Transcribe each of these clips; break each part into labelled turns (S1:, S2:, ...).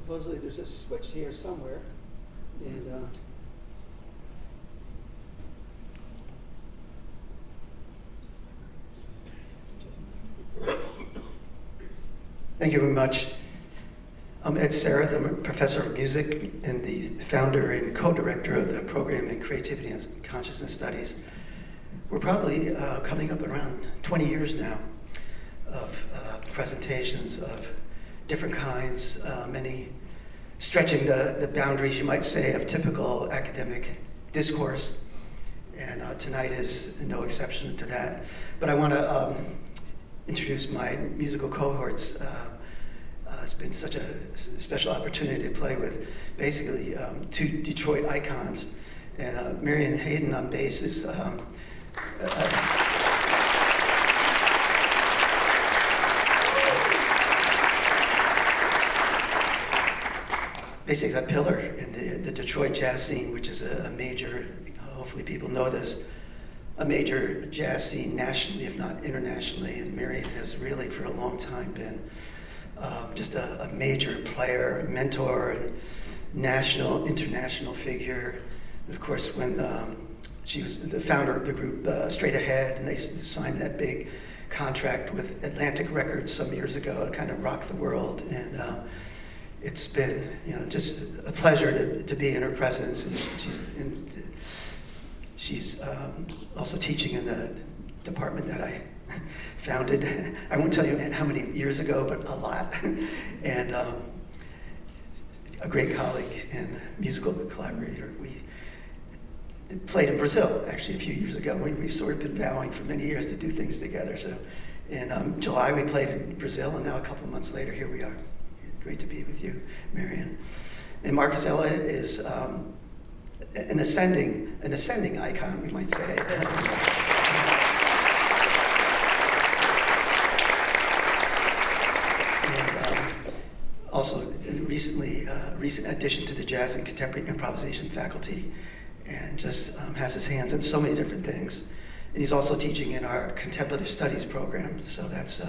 S1: supposedly there's a switch here somewhere, and
S2: thank you very much. I'm Ed Sarath. I'm a professor of music and the founder and co-director of the program in Creativity and Consciousness Studies. We're probably coming up around 20 years now of presentations of different kinds, many stretching the boundaries, you might say, of typical academic discourse. And tonight is no exception to that. But I want to introduce my musical cohorts. It's been such a special opportunity to play with basically two Detroit icons. And Marion and Hayden on bass is basically a pillar in the Detroit jazz scene, which is a major, hopefully people know this, a major jazz scene nationally, if not internationally. And Marion has really for a long time been just a major player, mentor, and national, international figure. And of course, when she was the founder of the group Straight Ahead, and they signed that big contract with Atlantic Records some years ago, it kind of rocked the world. And it's been, just a pleasure to be in her presence. And she's also teaching in the department that I founded. I won't tell you how many years ago, but a lot. And a great colleague and musical collaborator. We played in Brazil, actually, a few years ago. We've sort of been vowing for many years to do things together. So in July, we played in Brazil, and now a couple of months later, here we are. Great to be with you, Marion. And Marcus Elliott is an ascending icon, we might say. Also, recent addition to the jazz and contemporary improvisation faculty, and just has his hands in so many different things. And he's also teaching in our contemplative studies program, so that's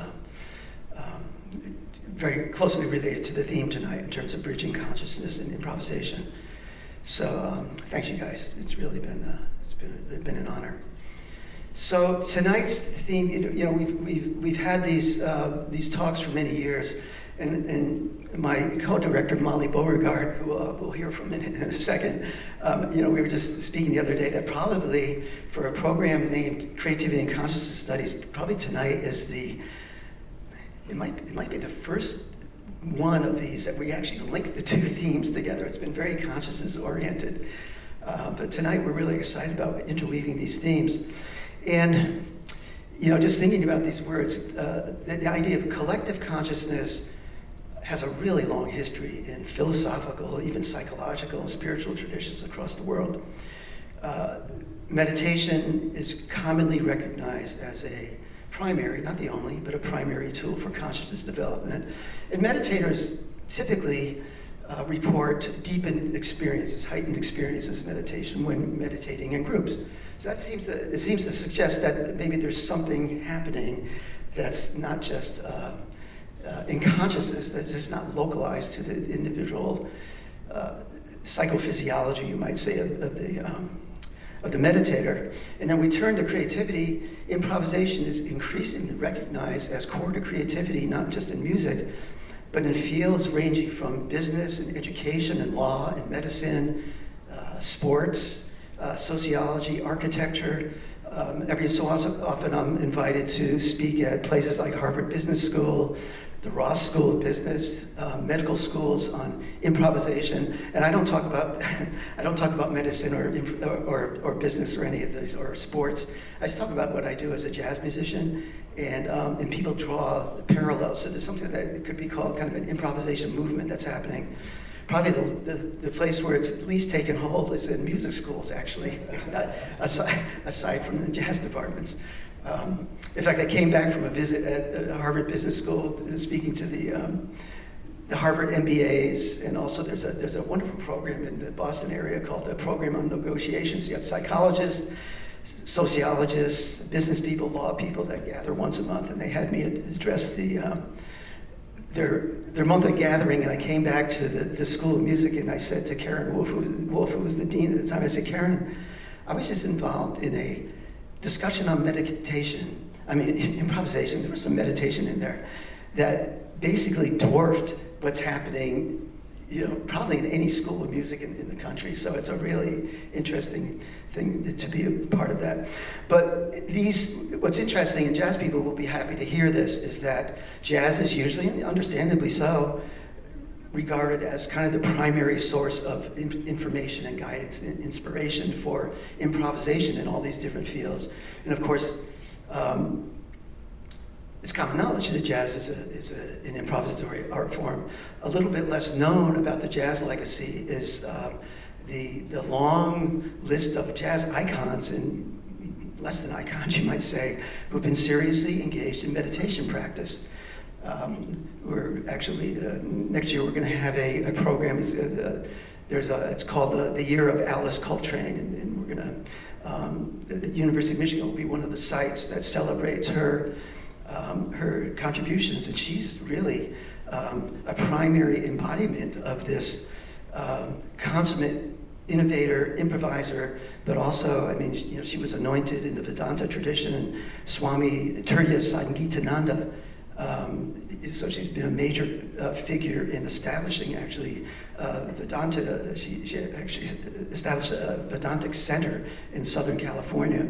S2: very closely related to the theme tonight in terms of bridging consciousness and improvisation. So thanks, you guys. It's really been an honor. So tonight's theme, we've had these talks for many years, and my co-director Molly Beauregard, who we'll hear from in a second, we were just speaking the other day that probably for a program named Creativity and Consciousness Studies, probably tonight is it might be the first one of these that we actually link the two themes together. It's been very consciousness oriented. But tonight we're really excited about interweaving these themes. And, just thinking about these words, the idea of collective consciousness has a really long history in philosophical, even psychological and spiritual traditions across the world. Meditation is commonly recognized as a primary, not the only, but a primary tool for consciousness development. And meditators typically report deepened experiences, heightened experiences of meditation when meditating in groups. So it seems to suggest that maybe there's something happening that's not just in consciousness, that's just not localized to the individual psychophysiology, you might say, of the meditator. And then we turn to creativity. Improvisation is increasingly recognized as core to creativity, not just in music, but in fields ranging from business and education and law and medicine, sports, sociology, architecture. Every so often I'm invited to speak at places like Harvard Business School, the Ross School of Business, medical schools on improvisation, and I don't talk about medicine or business or any of these or sports. I just talk about what I do as a jazz musician, and people draw parallels. So there's something that could be called kind of an improvisation movement that's happening. Probably the place where it's least taken hold is in music schools, actually, aside from the jazz departments. In fact, I came back from a visit at Harvard Business School, speaking to the Harvard MBAs, and also there's a wonderful program in the Boston area called the Program on Negotiations. You have psychologists, sociologists, business people, law people that gather once a month, and they had me address the their monthly gathering, and I came back to the School of Music, and I said to Karen Wolf, who was the dean at the time, I said, Karen, I was just involved in a discussion on meditation. I mean, improvisation. There was some meditation in there that basically dwarfed what's happening, probably in any school of music in the country. So it's a really interesting thing to be a part of that. But what's interesting, and jazz people will be happy to hear this, is that jazz is usually, and understandably so, regarded as kind of the primary source of information and guidance and inspiration for improvisation in all these different fields. And of course, it's common knowledge that jazz is an improvisatory art form. A little bit less known about the jazz legacy is the long list of jazz icons, and less than icons, you might say, who've been seriously engaged in meditation practice. We're actually, next year we're going to have a program, it's called the Year of Alice Coltrane, and we're going to, the University of Michigan will be one of the sites that celebrates her contributions, and she's really a primary embodiment of this consummate innovator, improviser, but also, I mean, she was anointed in the Vedanta tradition, and Swami Turya Sangeetananda. So she's been a major figure in establishing actually Vedanta. She actually established a Vedantic center in Southern California.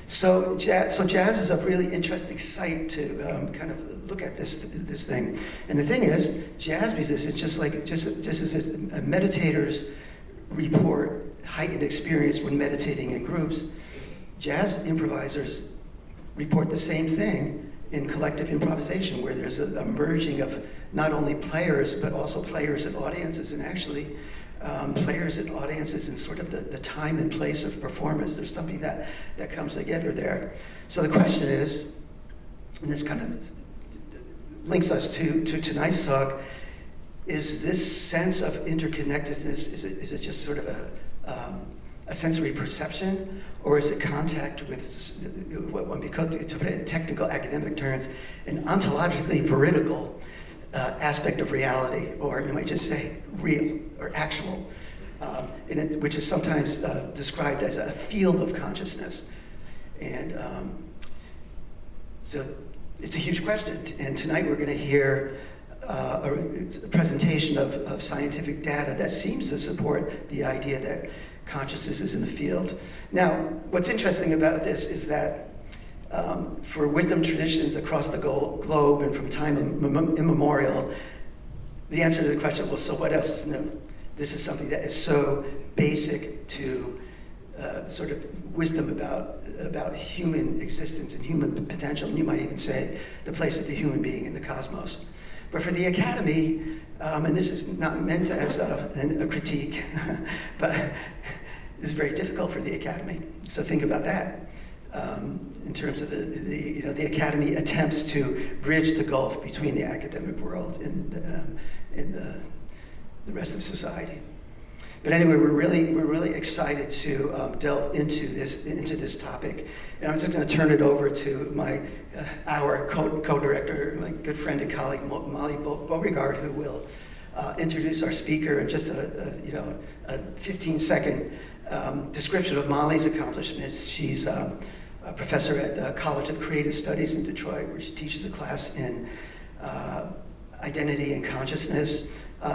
S2: So jazz is a really interesting site to kind of look at this thing. And the thing is, jazz musicians, just as meditators report heightened experience when meditating in groups, jazz improvisers report the same thing in collective improvisation, where there's a merging of not only players, but also players and audiences, and actually players and audiences in sort of the time and place of performance. There's something that comes together there. So the question is, and this kind of links us to tonight's talk, is this sense of interconnectedness, is it just sort of a sensory perception, or is it contact with what one could, to put it in technical academic terms, an ontologically veridical aspect of reality, or you might just say real or actual, which is sometimes described as a field of consciousness. And so it's a huge question. And tonight we're going to hear a presentation of scientific data that seems to support the idea that consciousness is in the field. Now, what's interesting about this is that for wisdom traditions across the globe and from time immemorial, the answer to the question, well, so what else is new? This is something that is so basic to sort of wisdom about human existence and human potential, and you might even say the place of the human being in the cosmos. But for the Academy, and this is not meant as a critique, but it's very difficult for the Academy. So think about that. In terms of the Academy attempts to bridge the gulf between the academic world and the rest of society. But anyway, we're really excited to delve into this topic, and I'm just going to turn it over to our co-director, my good friend and colleague Molly Beauregard, who will introduce our speaker in just a 15-second description of Molly's accomplishments. She's a professor at the College of Creative Studies in Detroit, where she teaches a class in identity and consciousness.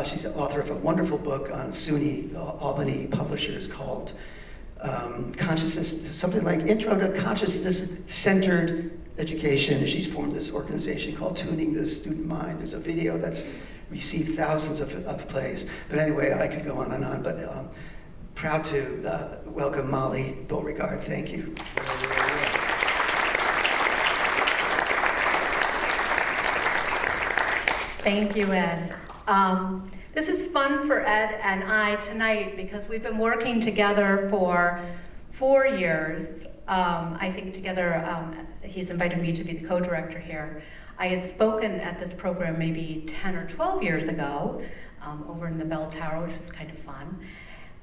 S2: She's the author of a wonderful book on SUNY Albany publishers called Consciousness, something like Intro to Consciousness-Centered Education. She's formed this organization called Tuning the Student Mind. There's a video that's received thousands of plays. But anyway, I could go on, but proud to welcome Molly Beauregard. Thank you.
S3: Thank you, Ed. This is fun for Ed and I tonight because we've been working together for 4 years. I think together, he's invited me to be the co-director here. I had spoken at this program maybe 10 or 12 years ago over in the Bell Tower, which was kind of fun.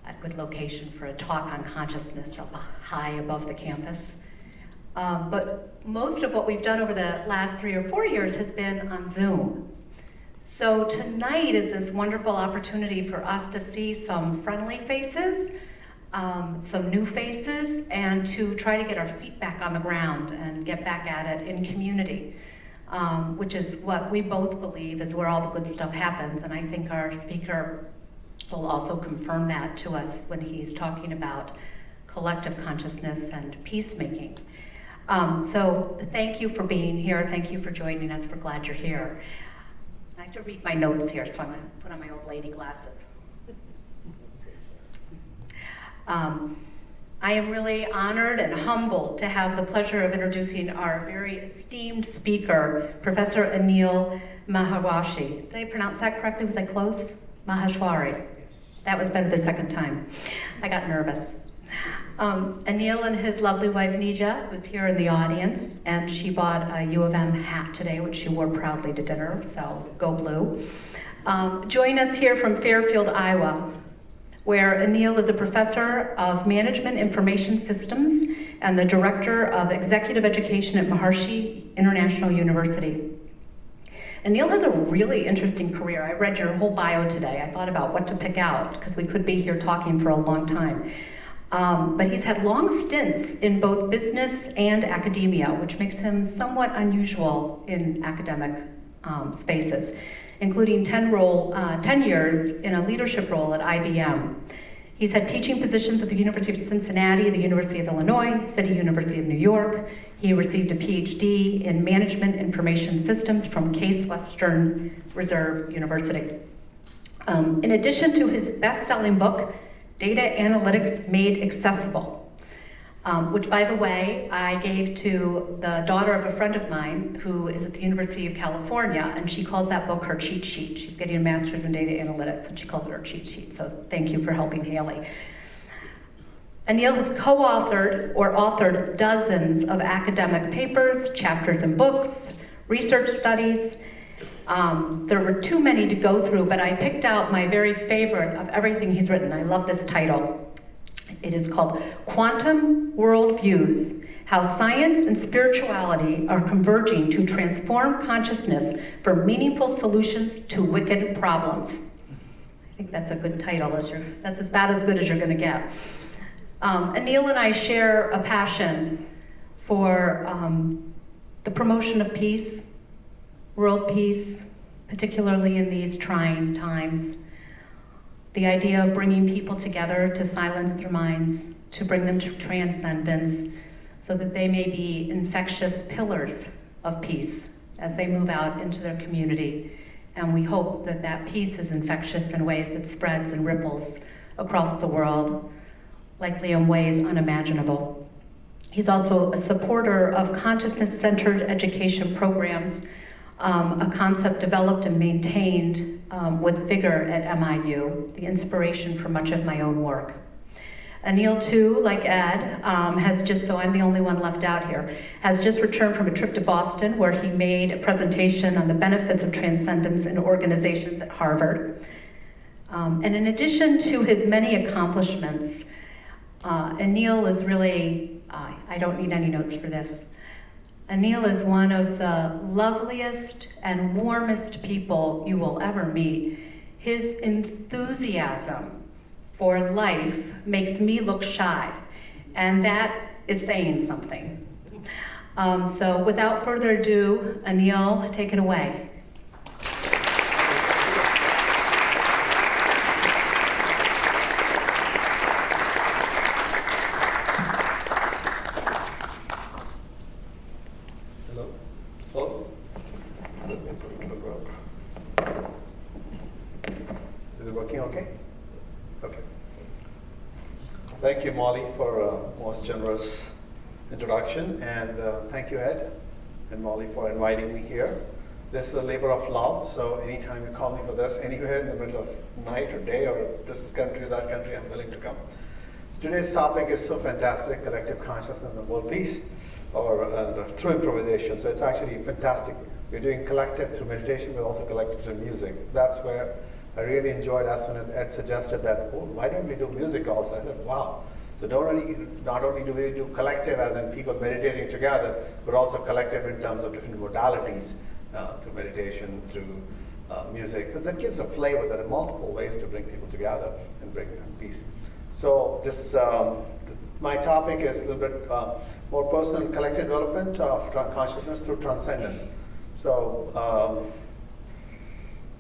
S3: A good location for a talk on consciousness up high above the campus. But most of what we've done over the last 3 or 4 years has been on Zoom. So tonight is this wonderful opportunity for us to see some friendly faces, some new faces, and to try to get our feet back on the ground and get back at it in community, which is what we both believe is where all the good stuff happens. And I think our speaker will also confirm that to us when he's talking about collective consciousness and peacemaking. So thank you for being here. Thank you for joining us. We're glad you're here. I have to read my notes here, so I'm going to put on my old lady glasses. I am really honored and humbled to have the pleasure of introducing our very esteemed speaker, Professor Anil Maheshwari. Did I pronounce that correctly? Was I close? Maheshwari.
S1: Yes.
S3: That was better the second time. I got nervous. Anil and his lovely wife Nija was here in the audience, and she bought a U of M hat today, which she wore proudly to dinner, so go blue. Join us here from Fairfield, Iowa, where Anil is a professor of management information systems and the director of executive education at Maharishi International University. Anil has a really interesting career. I read your whole bio today. I thought about what to pick out, because we could be here talking for a long time. But he's had long stints in both business and academia, which makes him somewhat unusual in academic spaces, including 10 years in a leadership role at IBM. He's had teaching positions at the University of Cincinnati, the University of Illinois, City University of New York. He received a PhD in Management Information Systems from Case Western Reserve University. In addition to his best-selling book, Data Analytics Made Accessible, which, by the way, I gave to the daughter of a friend of mine who is at the University of California, and she calls that book her cheat sheet. She's getting a master's in data analytics, and she calls it her cheat sheet, so thank you for helping Haley. Anil has co-authored or authored dozens of academic papers, chapters in books, research studies. There were too many to go through, but I picked out my very favorite of everything he's written. I love this title. It is called Quantum Worldviews: How Science and Spirituality Are Converging to Transform Consciousness for Meaningful Solutions to Wicked Problems. I think that's a good title. That's about as good as you're going to get. Anil and I share a passion for the promotion of peace, world peace, particularly in these trying times. The idea of bringing people together to silence their minds, to bring them to transcendence, so that they may be infectious pillars of peace as they move out into their community. And we hope that that peace is infectious in ways that spreads and ripples across the world, likely in ways unimaginable. He's also a supporter of consciousness-centered education programs, a concept developed and maintained with vigor at MIU, the inspiration for much of my own work. Anil, too, like Ed, has just, so I'm the only one left out here, has just returned from a trip to Boston where he made a presentation on the benefits of transcendence in organizations at Harvard. And in addition to his many accomplishments, Anil is really, I don't need any notes for this. Anil is one of the loveliest and warmest people you will ever meet. His enthusiasm for life makes me look shy, and that is saying something. So without further ado, Anil, take it away.
S4: Thank you, Molly, for a most generous introduction, and thank you, Ed and Molly, for inviting me here. This is a labor of love, so anytime you call me for this, anywhere in the middle of night or day or this country or that country, I'm willing to come. So today's topic is so fantastic, collective consciousness and world peace, or through improvisation. So it's actually fantastic. We're doing collective through meditation, but also collective through music. That's where I really enjoyed as soon as Ed suggested that, oh, why don't we do music also? I said, wow. So not only do we do collective as in people meditating together, but also collective in terms of different modalities through meditation, through music. So that gives a flavor. There are multiple ways to bring people together and bring them peace. So just my topic is a little bit more personal and collective development of consciousness through transcendence. So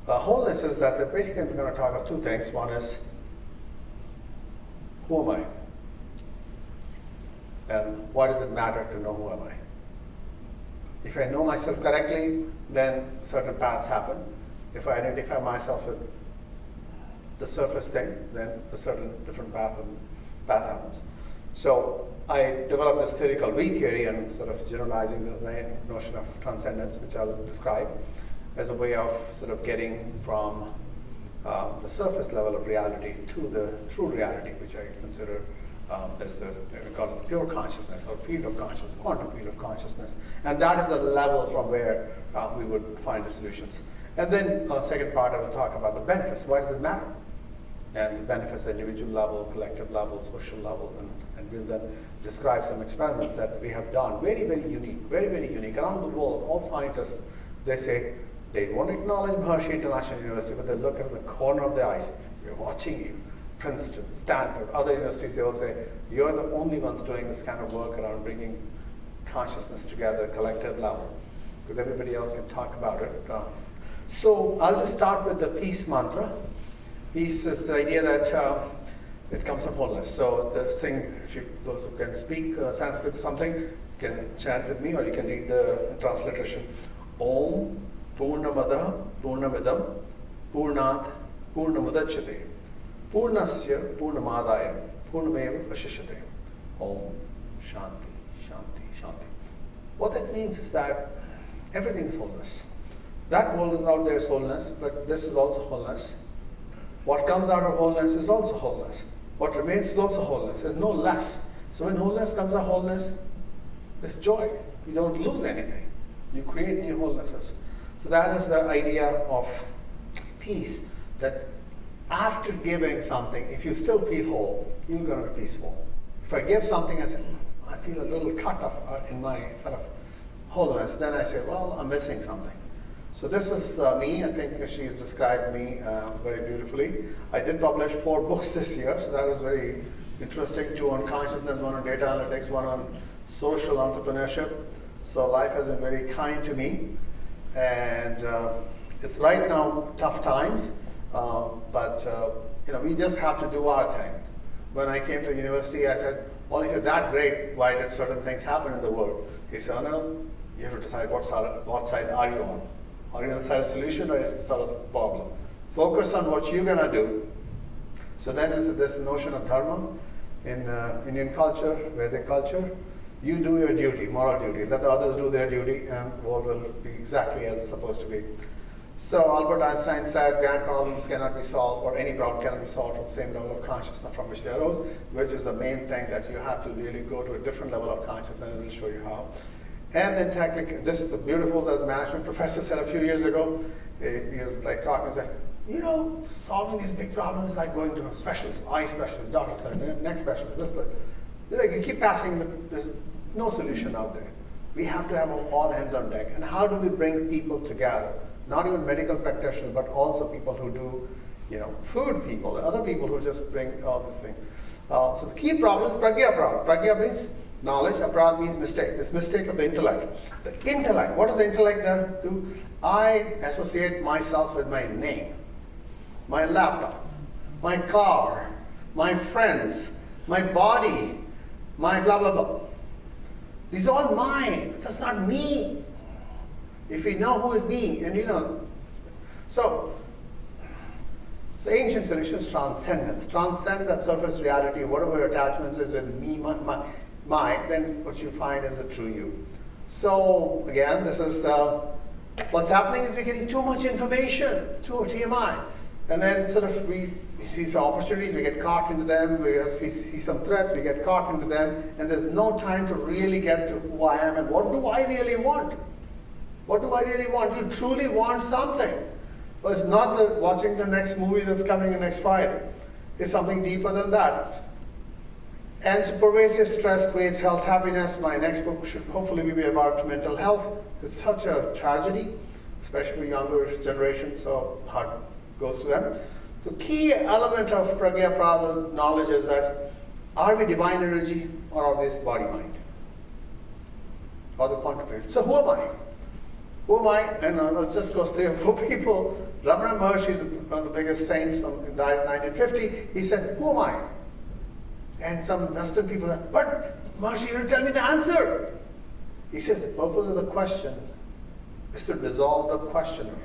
S4: wholeness is that basically we're going to talk of two things. One is, who am I? And why does it matter to know who am I? If I know myself correctly, then certain paths happen. If I identify myself with the surface thing, then a certain different path happens. So I developed this theory called V theory, and sort of generalizing the notion of transcendence, which I'll describe as a way of sort of getting from the surface level of reality to the true reality, which I consider as we call it the pure consciousness, or field of consciousness, quantum field of consciousness. And that is the level from where we would find the solutions. And then second part, I will talk about the benefits. Why does it matter? And the benefits at individual level, collective level, social level, and we'll then describe some experiments that we have done. Very, very unique, very, very unique. Around the world, all scientists, they say, they won't acknowledge Maharishi International University, but they look at the corner of their eyes. We're watching you. Princeton, Stanford, other universities, they will say, you're the only ones doing this kind of work around bringing consciousness together, collective level, because everybody else can talk about it. So I'll just start with the peace mantra. Peace is the idea that it comes from wholeness. So this thing, those who can speak Sanskrit or something, you can chant with me, or you can read the transliteration. Om Purnamada Purnamidam Purnat Purnamudachyate Purnasya Purnamadaya Purnameva Vashishyate. Om Shanti Shanti Shanti. What that means is that everything is wholeness. That world is out there is wholeness, but this is also wholeness. What comes out of wholeness is also wholeness. What remains is also wholeness. There's no less. So when wholeness comes out wholeness, there's joy. You don't lose anything. You create new wholenesses. So that is the idea of peace, that after giving something, if you still feel whole, you're going to be peaceful. If I give something, I feel a little cut off in my sort of wholeness, then I say, well, I'm missing something. So this is me. I think she's described me very beautifully. I did publish 4 books this year, so that was very interesting. 2 on consciousness, 1 on data analytics, 1 on social entrepreneurship. So life has been very kind to me. And it's right now tough times, but we just have to do our thing. When I came to university, I said, well, if you're that great, why did certain things happen in the world? He said, oh, no, you have to decide what side are you on. Are you on the side of solution or is the side of the problem? Focus on what you're going to do. So then there's this notion of dharma in Indian culture, Vedic culture. You do your duty, moral duty. Let the others do their duty, and the world will be exactly as it's supposed to be. So Albert Einstein said, grand problems cannot be solved, or any problem cannot be solved from the same level of consciousness from which they arose, which is the main thing, that you have to really go to a different level of consciousness, and it will show you how. And then technically, this is the beautiful, as a management professor said a few years ago, he was like talking and said, solving these big problems is like going to a specialist, eye specialist, doctor, neck specialist, this, but like you keep passing, there's no solution out there. We have to have all hands on deck. And how do we bring people together? Not even medical practitioners, but also people who do, food people, and other people who just bring all this thing. So the key problem is pragya aparad. Pragya means knowledge, aparad means mistake. It's mistake of the intellect. The intellect, what does the intellect do? I associate myself with my name, my laptop, my car, my friends, my body, my blah, blah, blah. These are all mine, but that's not me. If we know who is me, and so ancient solution is transcendence. Transcend that surface reality, whatever your attachments is with me, my, then what you find is the true you. So again, this is, what's happening is we're getting too much information, too TMI. And then sort of we see some opportunities, we get caught into them, we see some threats, we get caught into them, and there's no time to really get to who I am and what do I really want? What do I really want? You truly want something. But it's not watching the next movie that's coming next Friday. It's something deeper than that. And so pervasive stress creates health happiness. My next book should hopefully be about mental health. It's such a tragedy. especially younger generations, so heart goes to them. The key element of pragya prada knowledge is that are we divine energy or are we this body mind? Or the quantum field. So who am I? Who am I? And let's just go 3 or 4 people. Ramana Maharishi is one of the biggest saints from died in 1950. He said, who am I? And some Western people said, but Maharishi, you have to tell me the answer. He says the purpose of the question is to dissolve the questioner.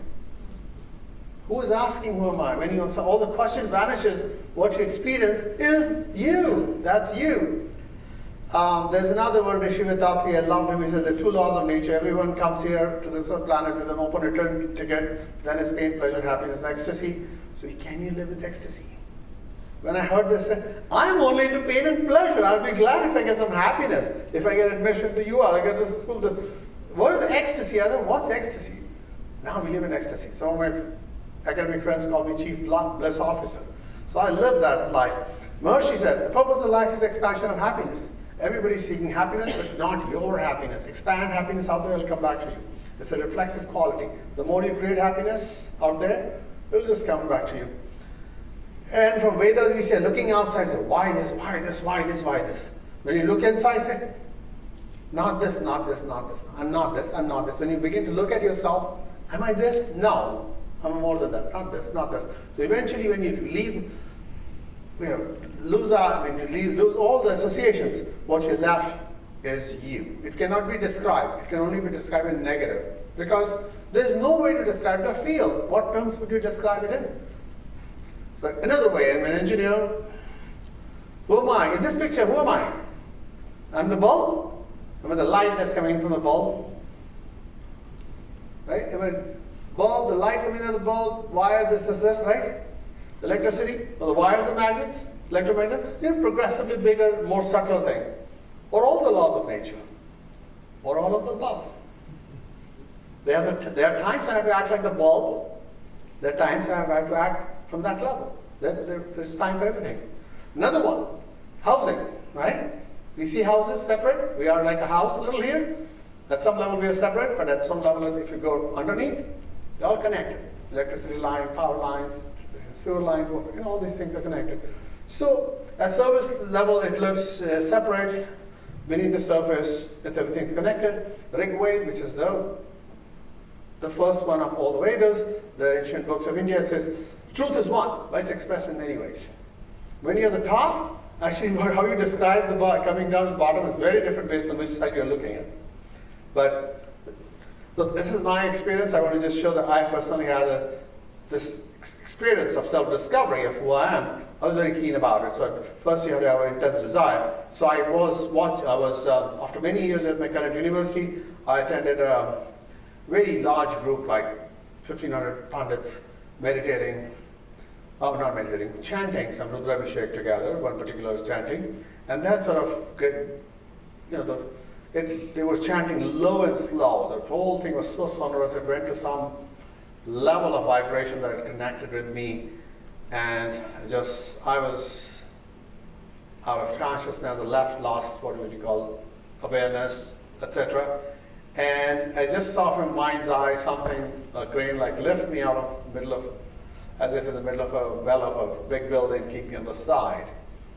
S4: Who is asking who am I? When you answer, all the question vanishes. What you experience is you. That's you. There's another one, Rishi Vettatri, I loved him. He said the 2 laws of nature. Everyone comes here to this planet with an open return ticket. Then is pain, pleasure, happiness, ecstasy. So can you live with ecstasy? When I heard this, I'm only into pain and pleasure. I'll be glad if I get some happiness. If I get admission to UR, I get to school. What is ecstasy? I said, what's ecstasy? Now we live in ecstasy. Some of my academic friends call me Chief Bliss Officer. So I live that life. Maharishi said, the purpose of life is expansion of happiness. Everybody's seeking happiness, but not your happiness. Expand happiness out there, it'll come back to you. It's a reflexive quality. The more you create happiness out there, it'll just come back to you. And from Vedas, we say, looking outside, say, why this, why this, why this, why this? When you look inside, say, not this, not this, not this. I'm not this, I'm not this. When you begin to look at yourself, am I this? No. I'm more than that. Not this, not this. So eventually, when you leave, lose all the associations, what you're left is you. It cannot be described. It can only be described in negative. Because there's no way to describe the field. What terms would you describe it in? So another way, I'm an engineer. Who am I? In this picture, who am I? I'm the bulb. I'm the light that's coming from the bulb. Right? I'm a bulb, the light coming out of the bulb, wire, this, right? Electricity, or the wires are magnets, electromagnet, they're progressively bigger, more subtle thing. Or all the laws of nature. Or all of the above. There are times when I have to act like the bulb. There are times when I have to act from that level. There's time for everything. Another one, housing, right? We see houses separate. We are like a house a little here. At some level we are separate, but at some level if you go underneath, they're all connected. Electricity line, power lines, sewer lines, all these things are connected. So at surface level it looks separate. Beneath the surface, everything's connected. Rigveda, which is the first one of all the Vedas, the ancient books of India, says, truth is one, but it's expressed in many ways. When you're at the top, actually how you describe the coming down to the bottom is very different based on which side you're looking at. But so this is my experience. I want to just show that I personally had this experience of self-discovery of who I am. I was very keen about it. So first you have to have an intense desire. So I was after many years at my current university, I attended a very large group, like 1,500 pandits meditating, not meditating, chanting some Rudrabhishek together. One particular is chanting. And that sort of, they were chanting low and slow. The whole thing was so sonorous, it went to some level of vibration that it connected with me. And I was out of consciousness, lost what would you call awareness, etc. And I just saw from mind's eye something, a crane like lift me out of as if in the middle of a well of a big building, keep me on the side.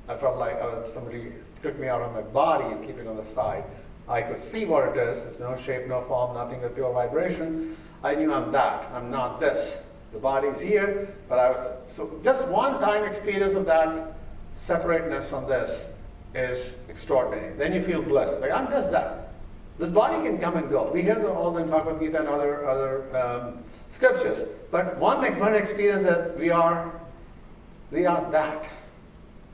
S4: I felt like somebody took me out of my body and keep it on the side. I could see what it is, no shape, no form, nothing but pure vibration. I knew I'm that, I'm not this. The body's here, but so just one time experience of that separateness from this is extraordinary. Then you feel blessed, like I'm just that. This body can come and go. We hear all in Bhagavad Gita and other scriptures, but one experience that we are that,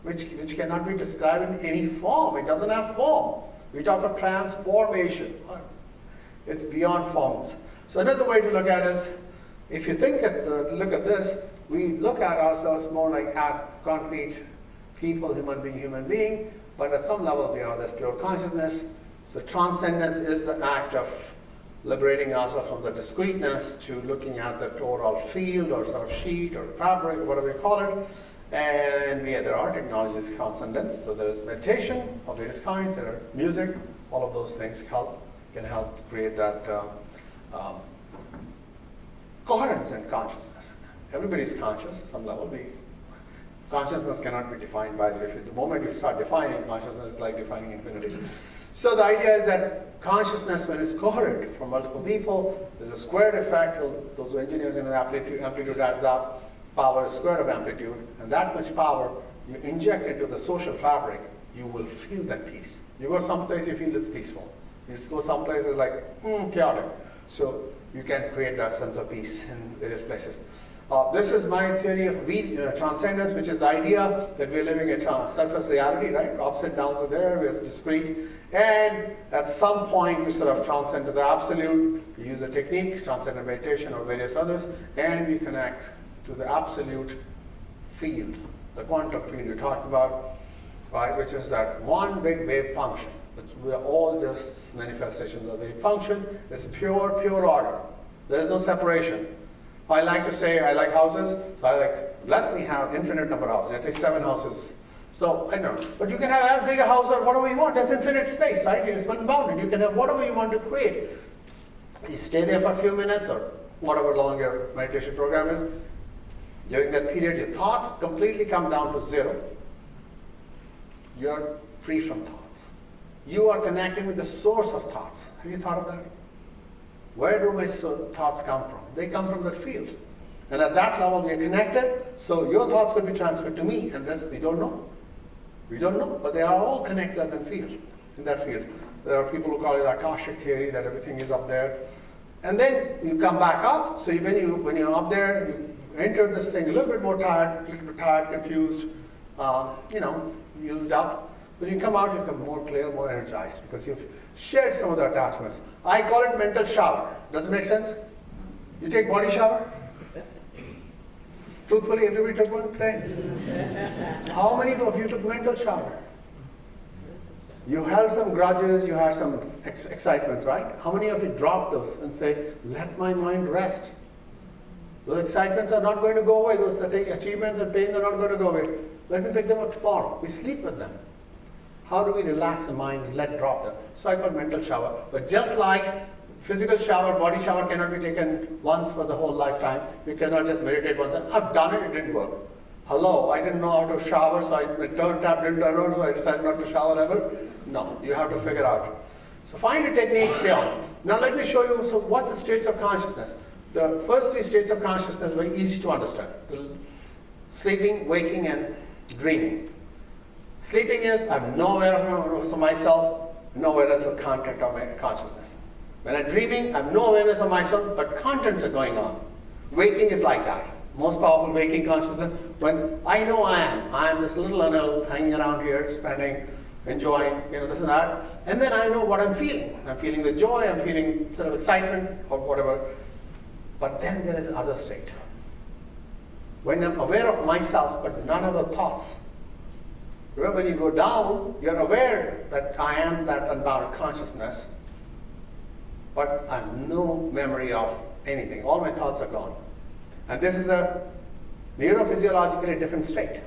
S4: which cannot be described in any form. It doesn't have form. We talk of transformation. It's beyond forms. So another way to look at it is, if you look at this, we look at ourselves more like concrete people, human being, but at some level we are this pure consciousness. So transcendence is the act of liberating ourselves from the discreteness to looking at the overall field or sort of sheet or fabric, or whatever you call it. And there are technologies of transcendence. So there is meditation of various kinds, there are music, all of those things can help create that coherence in consciousness. Everybody is conscious at some level. Consciousness cannot be defined by the moment you start defining consciousness, it's like defining infinity. So the idea is that consciousness, when it's coherent for multiple people, there's a squared effect. Those engineers in the amplitude adds up. Power is squared of amplitude, and that much power you inject into the social fabric, you will feel that peace. You go someplace, you feel it's peaceful. You go someplace, it's like chaotic. So you can create that sense of peace in various places. This is my theory of transcendence, which is the idea that we're living a surface reality, right? Ups and downs are there, we're discrete. And at some point, you sort of transcend to the absolute. You use a technique, transcendent meditation or various others, and we connect to the absolute field, the quantum field you're talking about, right? Which is that one big wave function. We're all just manifestations of the wave function. It's pure order. There's no separation. I like to say I like houses, so I like, let me have infinite number of houses, at least 7 houses. So I don't know, but you can have as big a house or whatever you want. There's infinite space, right? It's unbounded. You can have whatever you want to create. You stay there for a few minutes or whatever long your meditation program is. During that period, your thoughts completely come down to zero. You're free from thoughts. You are connecting with the source of thoughts. Have you thought of that? Where do my thoughts come from? They come from that field. And at that level, we are connected, so your thoughts will be transferred to me, and this we don't know. We don't know, but they are all connected in that field. There are people who call it Akashic theory, that everything is up there. And then you come back up, so when you're up there, you enter this thing a little bit tired, confused, used up. When you come out, you become more clear, more energized, because you've shed some of the attachments. I call it mental shower. Does it make sense? You take body shower? Truthfully, everybody took one today? How many of you took mental shower? You held some grudges, you had some excitements, right? How many of you dropped those and say, let my mind rest? Those excitements are not going to go away. Those achievements and pains are not going to go away. Let me pick them up tomorrow. We sleep with them. How do we relax the mind and let drop them? So I call mental shower. But just like physical shower, body shower cannot be taken once for the whole lifetime. You cannot just meditate once. I've done it, it didn't work. Hello, I didn't know how to shower, so my tap didn't turn on, so I decided not to shower ever. No, you have to figure out. So find a technique, stay on. Now let me show you, so what's the states of consciousness? The first 3 states of consciousness are very easy to understand. Sleeping, waking, and dreaming. Sleeping is, I'm no awareness of myself, no awareness of content of my consciousness. When I'm dreaming, I have no awareness of myself, but contents are going on. Waking is like that. Most powerful waking consciousness, when I know I am this little Anil hanging around here, spending, enjoying, this and that, and then I know what I'm feeling. I'm feeling the joy, I'm feeling sort of excitement or whatever. But then there is the other state. When I'm aware of myself, but none of the thoughts. Remember, when you go down, you're aware that I am that unbounded consciousness, but I have no memory of anything. All my thoughts are gone. And this is a neurophysiologically different state.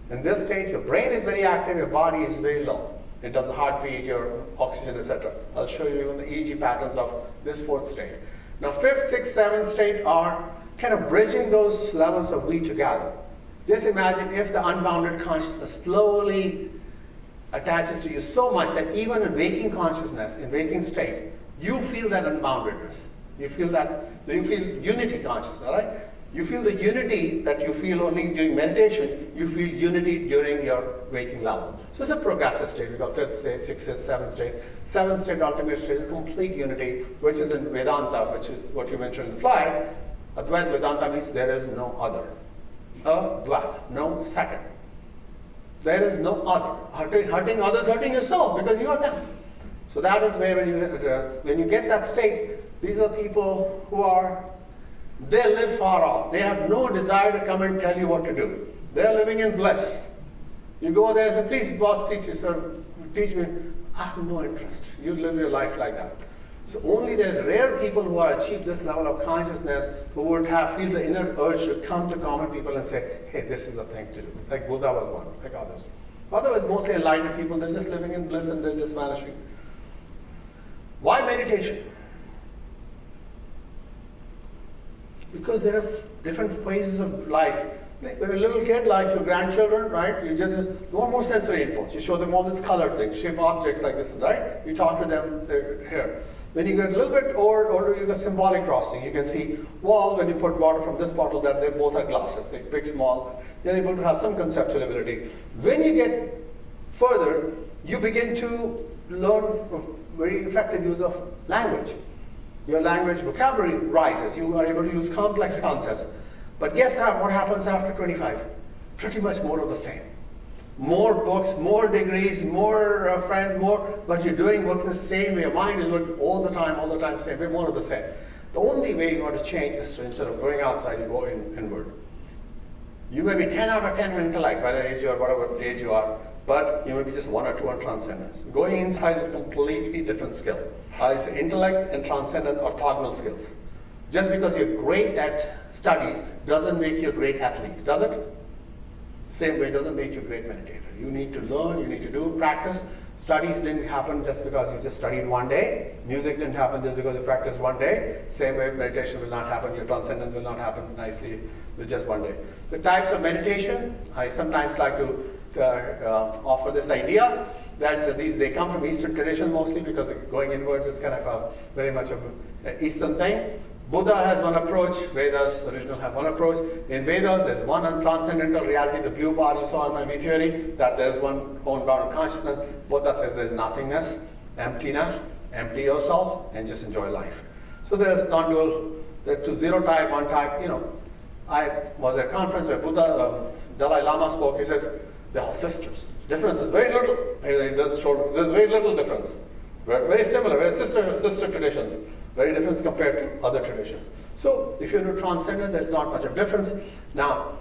S4: In this state, your brain is very active, your body is very low in terms of heartbeat, your oxygen, etc. I'll show you even the EEG patterns of this 4th state. Now, 5th, 6th, 7th state are kind of bridging those levels of we together. Just imagine if the unbounded consciousness slowly attaches to you so much that even in waking consciousness, in waking state, you feel that unboundedness. You feel that, so you feel unity consciousness, right? You feel the unity that you feel only during meditation, you feel unity during your waking level. So it's a progressive state. We've got 5th state, 6th state, 7th state. 7th state, ultimate state, is complete unity, which is in Vedanta, which is what you mentioned in the flyer. Advaita Vedanta means there is no other. Advaita, no second. There is no other. Hurting others, hurting yourself, because you are them. So that is where when you get that state, these are people who they live far off. They have no desire to come and tell you what to do. They're living in bliss. You go there and say, please, boss, teach me. I have no interest. You live your life like that. So only there's rare people who are achieved this level of consciousness who would feel the inner urge to come to common people and say, hey, this is the thing to do. Like Buddha was one, like others. Otherwise, mostly enlightened people, they're just living in bliss and they're just vanishing. Why meditation? Because there are different phases of life. Like when a little kid, like your grandchildren, right? You just want more sensory inputs. You show them all these colored things, shape objects like this, right? You talk to them here. When you get a little bit older, you get symbolic processing. You can see, well, when you put water from this bottle, that they both are glasses, they big, small. You're able to have some conceptual ability. When you get further, you begin to learn very effective use of language. Your language vocabulary rises. You are able to use complex concepts. But guess what happens after 25? Pretty much more of the same. More books, more degrees, more friends, more, but you're doing work the same way. Your mind is working all the time, same way, more of the same. The only way you want to change is to, instead of going outside, you go inward. You may be 10 out of 10 in intellect, by the age you are, whatever age you are, but you may be just 1 or 2 on transcendence. Going inside is a completely different skill. I say intellect and transcendence are orthogonal skills. Just because you're great at studies doesn't make you a great athlete, does it? Same way, it doesn't make you a great meditator. You need to learn, you need to do practice. Studies didn't happen just because you just studied one day. Music didn't happen just because you practiced one day. Same way, meditation will not happen. Your transcendence will not happen nicely with just one day. The types of meditation, I sometimes like to offer this idea that they come from Eastern tradition mostly, because going inwards is kind of very much of an Eastern thing. Buddha has one approach, Vedas original have one approach. In Vedas, there's one transcendental reality, the blue bar you saw in my V theory, that there's one unbounded consciousness. Buddha says there's nothingness, emptiness, empty yourself, and just enjoy life. So there's non-dual, there's two zero type, one type. I was at a conference where Dalai Lama spoke. He says, they're all sisters. Difference is very little. There's very little difference. We're very similar, we're sister traditions. Very different compared to other traditions. So if you're into transcendence, there's not much of a difference. Now,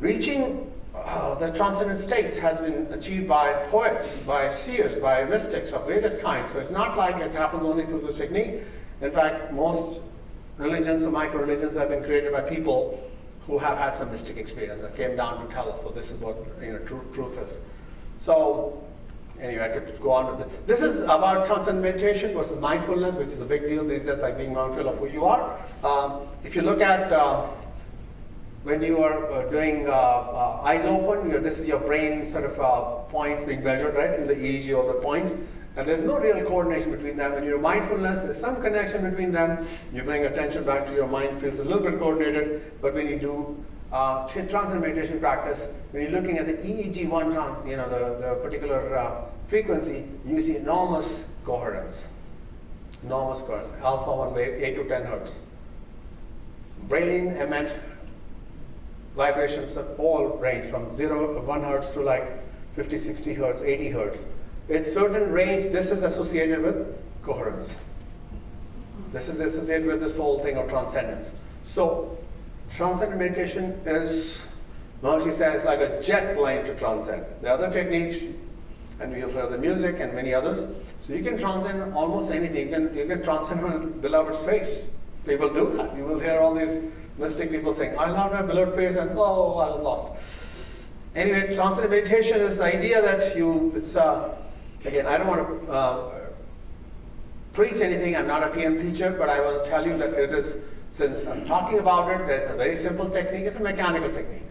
S4: reaching the transcendent states has been achieved by poets, by seers, by mystics of various kinds. So it's not like it happens only through this technique. In fact, most religions or micro-religions have been created by people who have had some mystic experience that came down to tell us, well, this is what truth is. So anyway, I could go on with it. This is about transcendent meditation versus mindfulness, which is a big deal these days, like being mindful of who you are. If you look at when you are doing eyes open, this is your brain sort of points being measured, right? In the EEG, all the points. And there's no real coordination between them. When you're mindfulness, there's some connection between them. You bring attention back to your mind, feels a little bit coordinated. But when you do transcendent meditation practice, when you're looking at the EEG1, the particular frequency, you see enormous coherence. Enormous coherence. Alpha 1 wave, 8 to 10 hertz. Brain emit vibrations that all range from 1 hertz to like 50, 60 hertz, 80 hertz. It's certain range, this is associated with coherence. This is associated with this whole thing of transcendence. So, transcendent meditation is, Maharishi says, like a jet plane to transcend. There are other techniques, and we'll hear the music and many others. So you can transcend almost anything. You can transcend a beloved's face. People do that. You will hear all these mystic people saying, I love my beloved face, and oh, I was lost. Anyway, transcendent meditation is the idea that again, I don't want to preach anything. I'm not a TM teacher, but I will tell you that it is, since I'm talking about it, there's a very simple technique. It's a mechanical technique.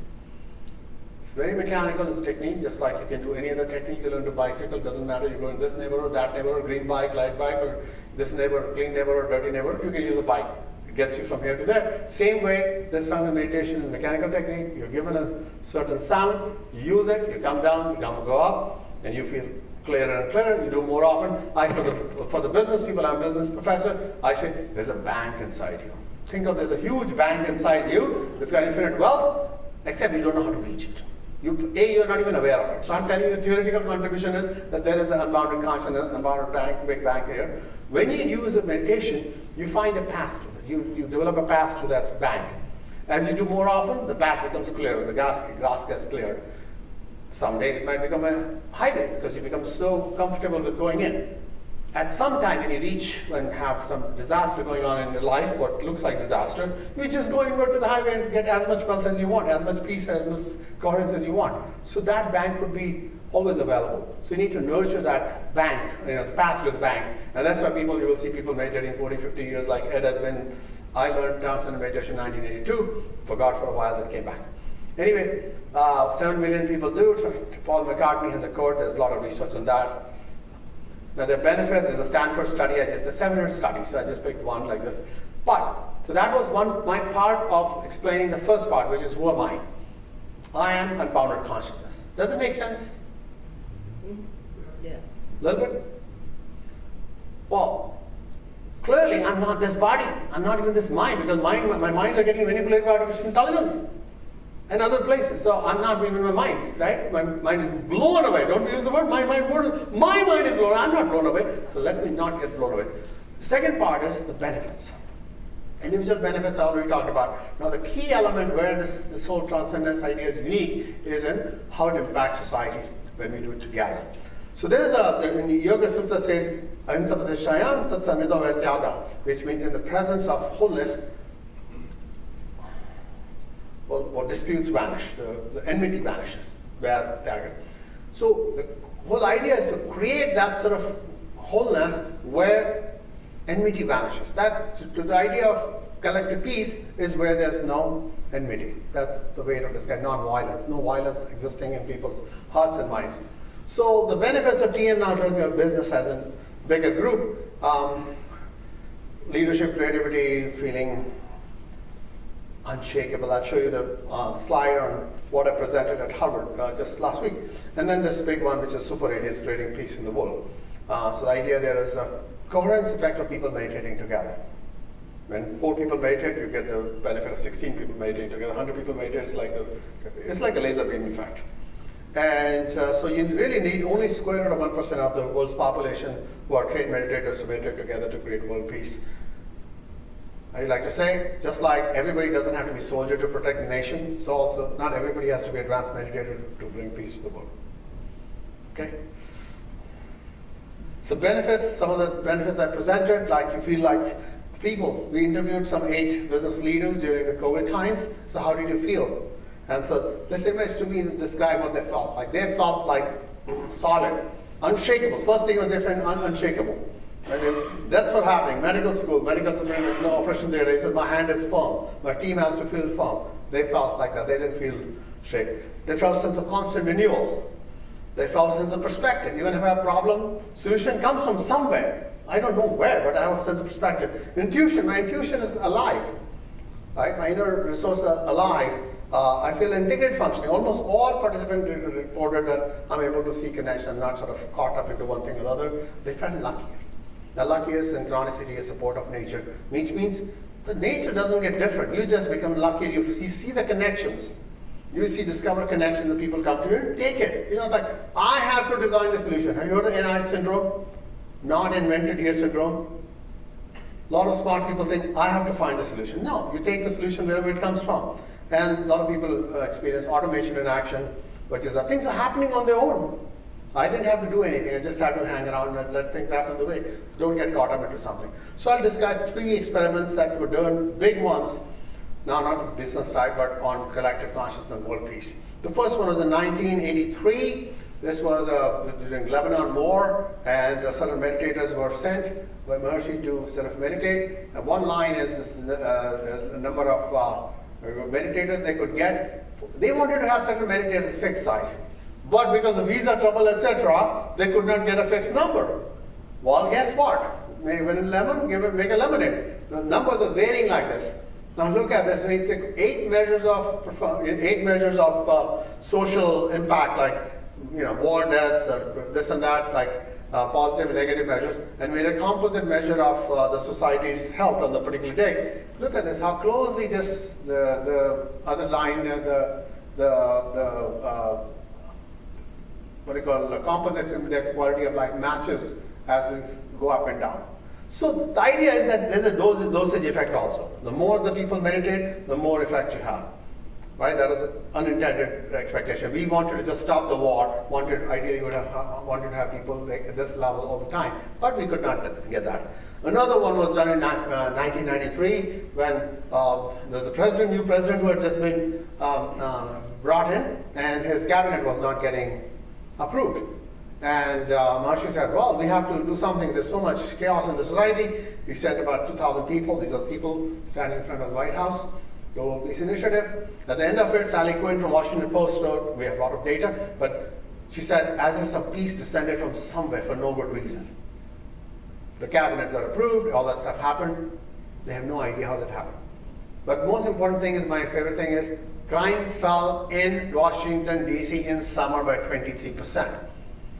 S4: It's very mechanical. It's a technique, just like you can do any other technique. You learn to bicycle, doesn't matter. You go in this neighborhood, that neighborhood, green bike, light bike, or this neighborhood, clean neighborhood, dirty neighborhood. You can use a bike. It gets you from here to there. Same way, this kind of meditation is a mechanical technique. You're given a certain sound, you use it, you come down, you go up, and you feel clearer and clearer. You do more often. For the business people, I'm a business professor, I say, there's a bank inside you. Think of there's a huge bank inside you. It's got infinite wealth, except you don't know how to reach it. You're not even aware of it. So I'm telling you the theoretical contribution is that there is an unbounded consciousness, unbounded bank, big bank here. When you use a meditation, you find a path to it. You develop a path to that bank. As you do more often, the path becomes clearer, the grass gets cleared. Someday it might become a highway because you become so comfortable with going in. At some time when you reach and have some disaster going on in your life, what looks like disaster, you just go inward to the highway and get as much wealth as you want, as much peace, as much coherence as you want. So that bank would be always available. So you need to nurture that bank, the path to the bank. And that's why you will see people meditating 40, 50 years, like Ed has been I learned transcendental meditation in 1982, forgot for a while, then came back. Anyway, 7 million people do it. Paul McCartney has a quote, there's a lot of research on that. Now the benefits is a Stanford study, there's 700 studies, so I just picked one like this. But, so that was my part of explaining the first part, which is who am I? I am unbounded consciousness. Does it make sense?
S5: Yeah.
S4: A little bit? Well, clearly I'm not this body. I'm not even this mind, because my minds are getting manipulated by artificial intelligence and other places. So I'm not even my mind, right? My mind is blown away. Don't use the word my mind is blown away. I'm not blown away. So let me not get blown away. The second part is the benefits. Individual benefits I already talked about. Now the key element where this whole transcendence idea is unique is in how it impacts society when we do it together. So there is in the Yoga Sutra says, Ahimsapadeshayam satsannidho vertyaga, which means in the presence of wholeness, or disputes vanish, the enmity vanishes. So the whole idea is to create that sort of wholeness where enmity vanishes. That to the idea of collective peace is where there's no enmity. That's the way to describe non-violence. No violence existing in people's hearts and minds. So the benefits of TM, now talking about business as a bigger group, leadership, creativity, feeling unshakable. I'll show you the slide on what I presented at Harvard just last week. And then this big one, which is super radiance, creating peace in the world. So the idea there is a coherence effect of people meditating together. When 4 people meditate, you get the benefit of 16 people meditating together. 100 people meditate, it's like a laser beam effect. And so you really need only square root of 1% of the world's population who are trained meditators to meditate together to create world peace. I like to say, just like everybody doesn't have to be a soldier to protect the nation, so also not everybody has to be advanced meditator to bring peace to the world. Okay? So benefits, some of the benefits I presented, like you feel like people. We interviewed some 8 business leaders during the COVID times. So how did you feel? And so this image to me describes what they felt. Like they felt like solid, unshakable. First thing was they felt unshakable. And then that's what happening. Medical school, medical superintendent, no operation theater. He says my hand is firm. My team has to feel firm. They felt like that. They didn't feel shake. They felt a sense of constant renewal. They felt a sense of perspective. Even if I have a problem, solution comes from somewhere. I don't know where, but I have a sense of perspective. Intuition, my intuition is alive. Right? My inner resource is alive. I feel integrated functioning. Almost all participants reported that I'm able to see connection, not sort of caught up into one thing or the other. They felt luckier. The luckiest synchronicity is support of nature, which means the nature doesn't get different. You just become luckier. You see the connections. You discover connections that people come to you and take it. You know, it's like, I have to design the solution. Have you heard of NIH syndrome? Not invented here syndrome. A lot of smart people think, I have to find the solution. No, you take the solution wherever it comes from. And a lot of people experience automation in action, which is that things are happening on their own. I didn't have to do anything. I just had to hang around and let things happen the way. So don't get caught up into something. So I'll describe 3 experiments that were done, big ones, now not on the business side, but on collective consciousness and world peace. The first one was in 1983. This was during Lebanon War, and certain meditators were sent by Maharishi to sort of meditate. And one line is this number of meditators they could get. They wanted to have certain meditators fixed size. But because of visa trouble, etc., they could not get a fixed number. Well, guess what? When in lemon, make a lemonade. The numbers are varying like this. Now look at this. We take 8 measures of social impact, like war deaths, or this and that, like positive and negative measures, and made a composite measure of the society's health on the particular day. Look at this. How closely the other line, what do you call the composite index quality of life matches as things go up and down. So the idea is that there's a dosage effect also. The more the people meditate, the more effect you have. Right? That is an unintended expectation. We wanted to just stop the war. Ideally, wanted to have people at this level all the time, but we could not get that. Another one was done in 1993 when there was a new president who had just been brought in, and his cabinet was not getting approved. And Maharishi said, well, we have to do something. There's so much chaos in the society. We sent about 2,000 people. These are people standing in front of the White House. Global Peace Initiative. At the end of it, Sally Quinn from Washington Post wrote, we have a lot of data, but she said, as if some peace descended from somewhere for no good reason. The cabinet got approved, all that stuff happened. They have no idea how that happened. But most important thing is, my favorite thing is, crime fell in Washington, D.C. in summer by 23%.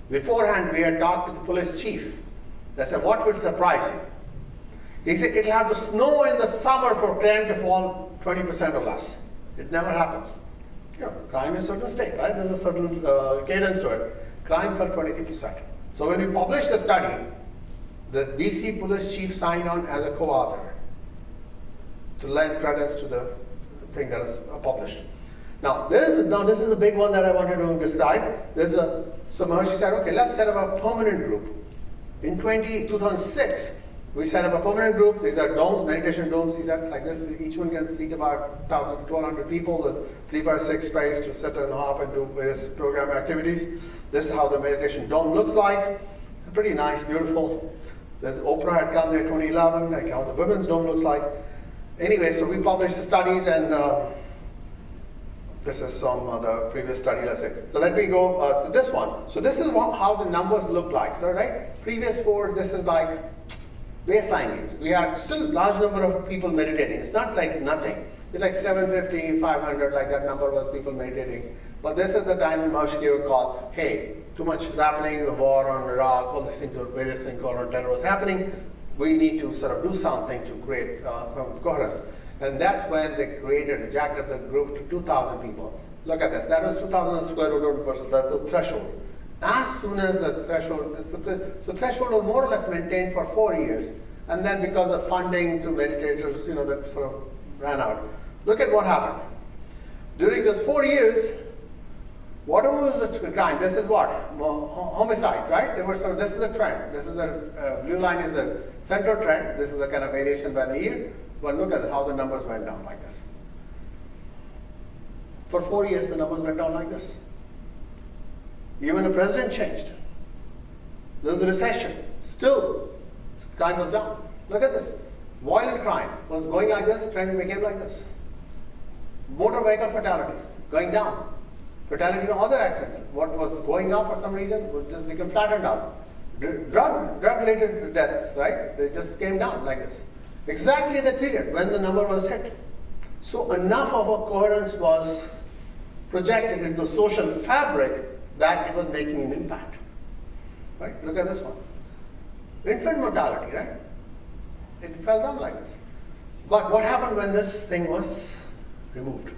S4: Beforehand, we had talked to the police chief. They said, what would surprise you? He said, it'll have to snow in the summer for crime to fall 20% or less. It never happens. You know, crime is a certain state, right? There's a certain cadence to it. Crime fell 23%. So when we published the study, the DC police chief signed on as a co-author to lend credence to the thing that is published. Now, this is a big one that I wanted to describe. So Maharishi said, okay, let's set up a permanent group. In 2006, we set up a permanent group. These are domes, meditation domes. See that like this? Each one can seat about 1,200 people with 3x6 space to sit and hop and do various program activities. This is how the meditation dome looks like. Pretty nice, beautiful. There's Oprah had come there in 2011, like how the women's dome looks like. Anyway, so we published the studies, and this is from the previous study, let's say. So let me go to this one. So this is how the numbers look like. So right, previous 4, this is like baseline years. We had still large number of people meditating. It's not like nothing. It's like 750, 500, like that number was people meditating. But this is the time when Maharishi gave a call, hey, too much is happening, the war on Iraq, all these things, various things called on terror was happening. We need to sort of do something to create some coherence. And that's when they jacked up the group to 2,000 people. Look at this, that was 2,000 square root person, that's the threshold. As soon as the threshold, so threshold was more or less maintained for 4 years. And then because of funding to meditators, that sort of ran out. Look at what happened. During those 4 years, whatever was the crime, this is what? Homicides, right? They were sort of, this is the trend. This is the blue line is the central trend. This is the kind of variation by the year. But look at how the numbers went down like this. For 4 years, the numbers went down like this. Even the president changed. There was a recession. Still, crime was down. Look at this. Violent crime was going like this, trend became like this. Motor vehicle fatalities going down. Fatality in other accidents. What was going up for some reason would just become flattened out. Drug-related deaths, right? They just came down like this. Exactly that period when the number was hit. So enough of a coherence was projected into the social fabric that it was making an impact. Right? Look at this one. Infant mortality, right? It fell down like this. But what happened when this thing was removed?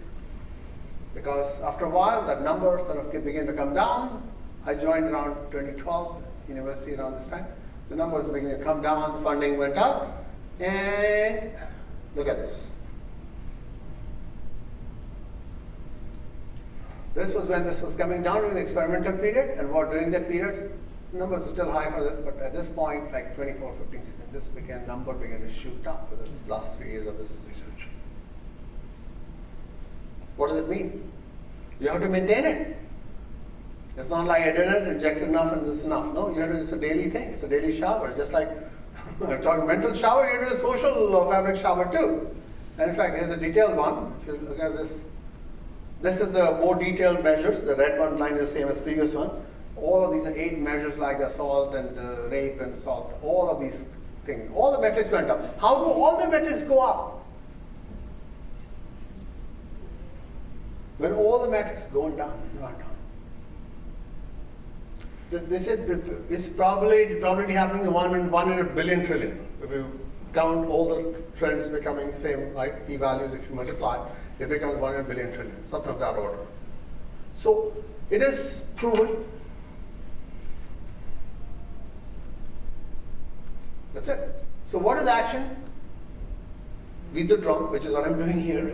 S4: Because after a while, that number sort of began to come down. I joined around 2012, university around this time. The numbers began to come down, the funding went up, and look at this. This was when this was coming down during the experimental period, and during that period, the numbers are still high for this, but at this point, like 24, 15 seconds, this number began to shoot up for the last 3 years of this research. What does it mean? You have to maintain it. It's not like I did it, injected enough, and this is enough. No, it's a daily thing. It's a daily shower. Just like I'm talking mental shower, you do a social fabric shower too. And in fact, here's a detailed one. If you look at this, this is the more detailed measures. The red one line is the same as previous one. All of these are 8 measures like the assault and the rape and assault. All of these things. All the metrics went up. How do all the metrics go up? When all the metrics go down, gone down. They said it's probably happening in 1 in a billion trillion. If you count all the trends becoming same, like p-values, if you multiply, it becomes 1 in a billion trillion, something of that order. So it is proven. That's it. So what is action? Beat the drum, which is what I'm doing here.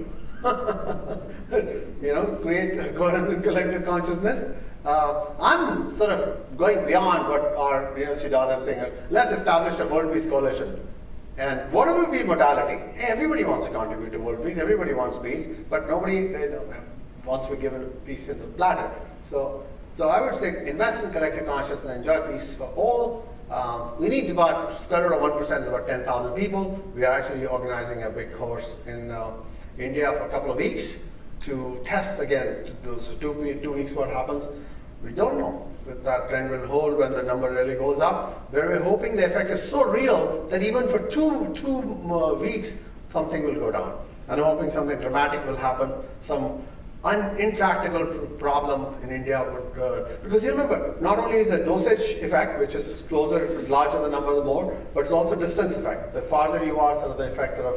S4: Create coherence in collective consciousness. I'm sort of going beyond what our university does. I'm saying, let's establish a world peace coalition. And whatever be modality, everybody wants to contribute to world peace, everybody wants peace, but nobody wants to be given peace in the platter. So So I would say invest in collective consciousness and enjoy peace for all. We need about, square root of 1% is about 10,000 people. We are actually organizing a big course in India for a couple of weeks to test again those 2 weeks what happens. We don't know if that trend will hold when the number really goes up. But we're hoping the effect is so real that even for two weeks, something will go down. And I'm hoping something dramatic will happen, some intractable problem in India would, because you remember, not only is a dosage effect, which is closer, larger the number, the more, but it's also distance effect. The farther you are, sort of the effect of,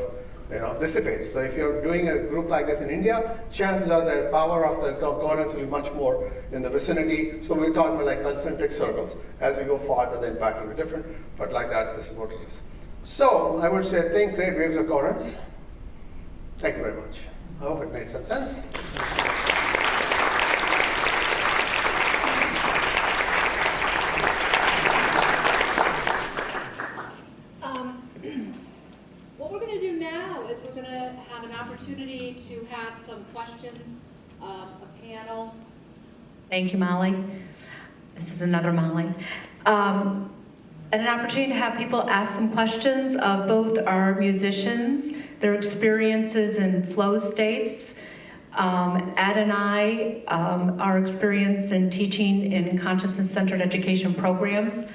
S4: dissipates. So if you're doing a group like this in India, chances are the power of the coordinates will be much more in the vicinity. So we're talking about like concentric circles. As we go farther, the impact will be different. But like that, this is what it is. So I would say, think great waves of coordinates. Thank you very much. I hope it made some sense.
S3: What we're going to do now is we're going to have an opportunity to have some questions, a panel. Thank you, Molly. This is another Molly. And an opportunity to have people ask some questions of both our musicians, their experiences in flow states. Ed and I, our experience in teaching in consciousness-centered education programs,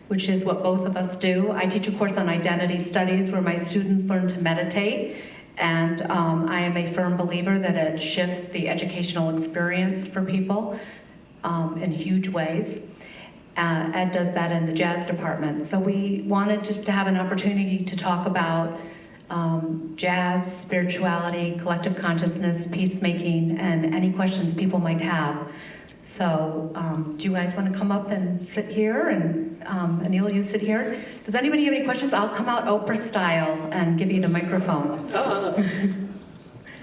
S3: which is what both of us do. I teach a course on identity studies where my students learn to meditate, and I am a firm believer that it shifts the educational experience for people in huge ways. Ed does that in the jazz department. So we wanted just to have an opportunity to talk about jazz, spirituality, collective consciousness, peacemaking, and any questions people might have. So do you guys want to come up and sit here? And Anil, you sit here. Does anybody have any questions? I'll come out Oprah style and give you the microphone.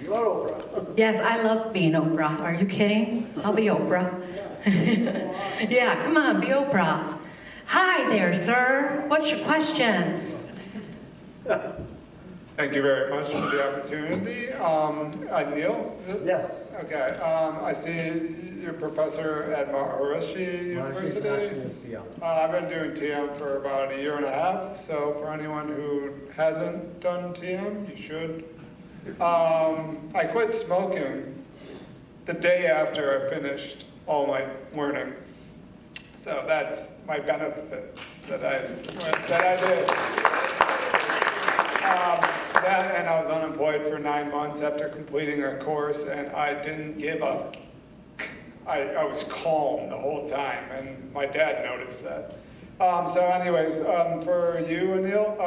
S4: You are Oprah.
S3: Yes, I love being Oprah. Are you kidding? I'll be Oprah. Yeah, come on, be Oprah. Hi there, sir. What's your question?
S6: Thank you very much for the opportunity. Anil, is it?
S4: Yes.
S6: Okay. I see you're a professor at Maharishi University.
S4: Yeah.
S6: I've been doing TM for about a year and a half, so for anyone who hasn't done TM, you should. I quit smoking the day after I finished all my learning. So that's my benefit that I did. That, and I was unemployed for 9 months after completing a course, and I didn't give up. I was calm the whole time, and my dad noticed that. So anyways, for you, Anil,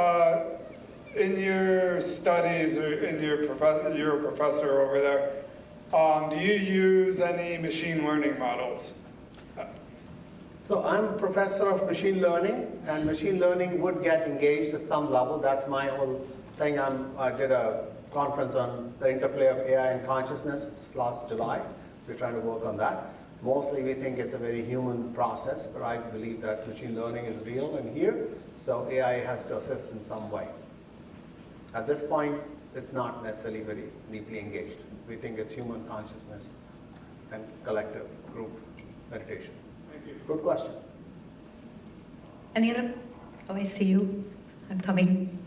S6: in your studies, or in your you're a professor over there, do you use any machine learning models?
S4: So I'm a professor of machine learning, and machine learning would get engaged at some level. That's my whole thing. I did a conference on the interplay of AI and consciousness this last July. We're trying to work on that. Mostly we think it's a very human process, but I believe that machine learning is real and here, so AI has to assist in some way. At this point, it's not necessarily very deeply engaged. We think it's human consciousness and collective group meditation.
S6: Thank you.
S4: Good question.
S3: Any other? Oh, I see you. I'm coming.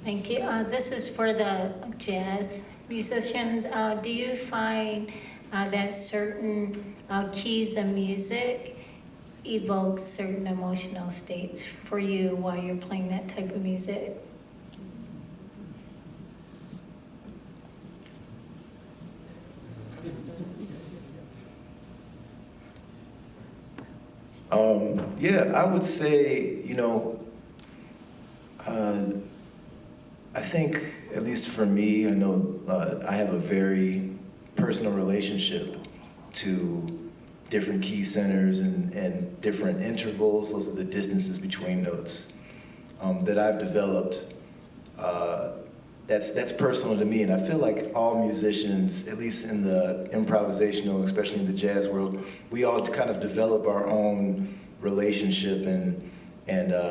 S7: Thank you. This is for the jazz musicians. Do you find that certain keys of music evoke certain emotional states for you while you're playing that type of music?
S8: Yeah, I would say, I think, at least for me, I know I have a very personal relationship to different key centers and different intervals. Those are the distances between notes that I've developed. That's personal to me, and I feel like all musicians, at least in the improvisational, especially in the jazz world, we all kind of develop our own relationship and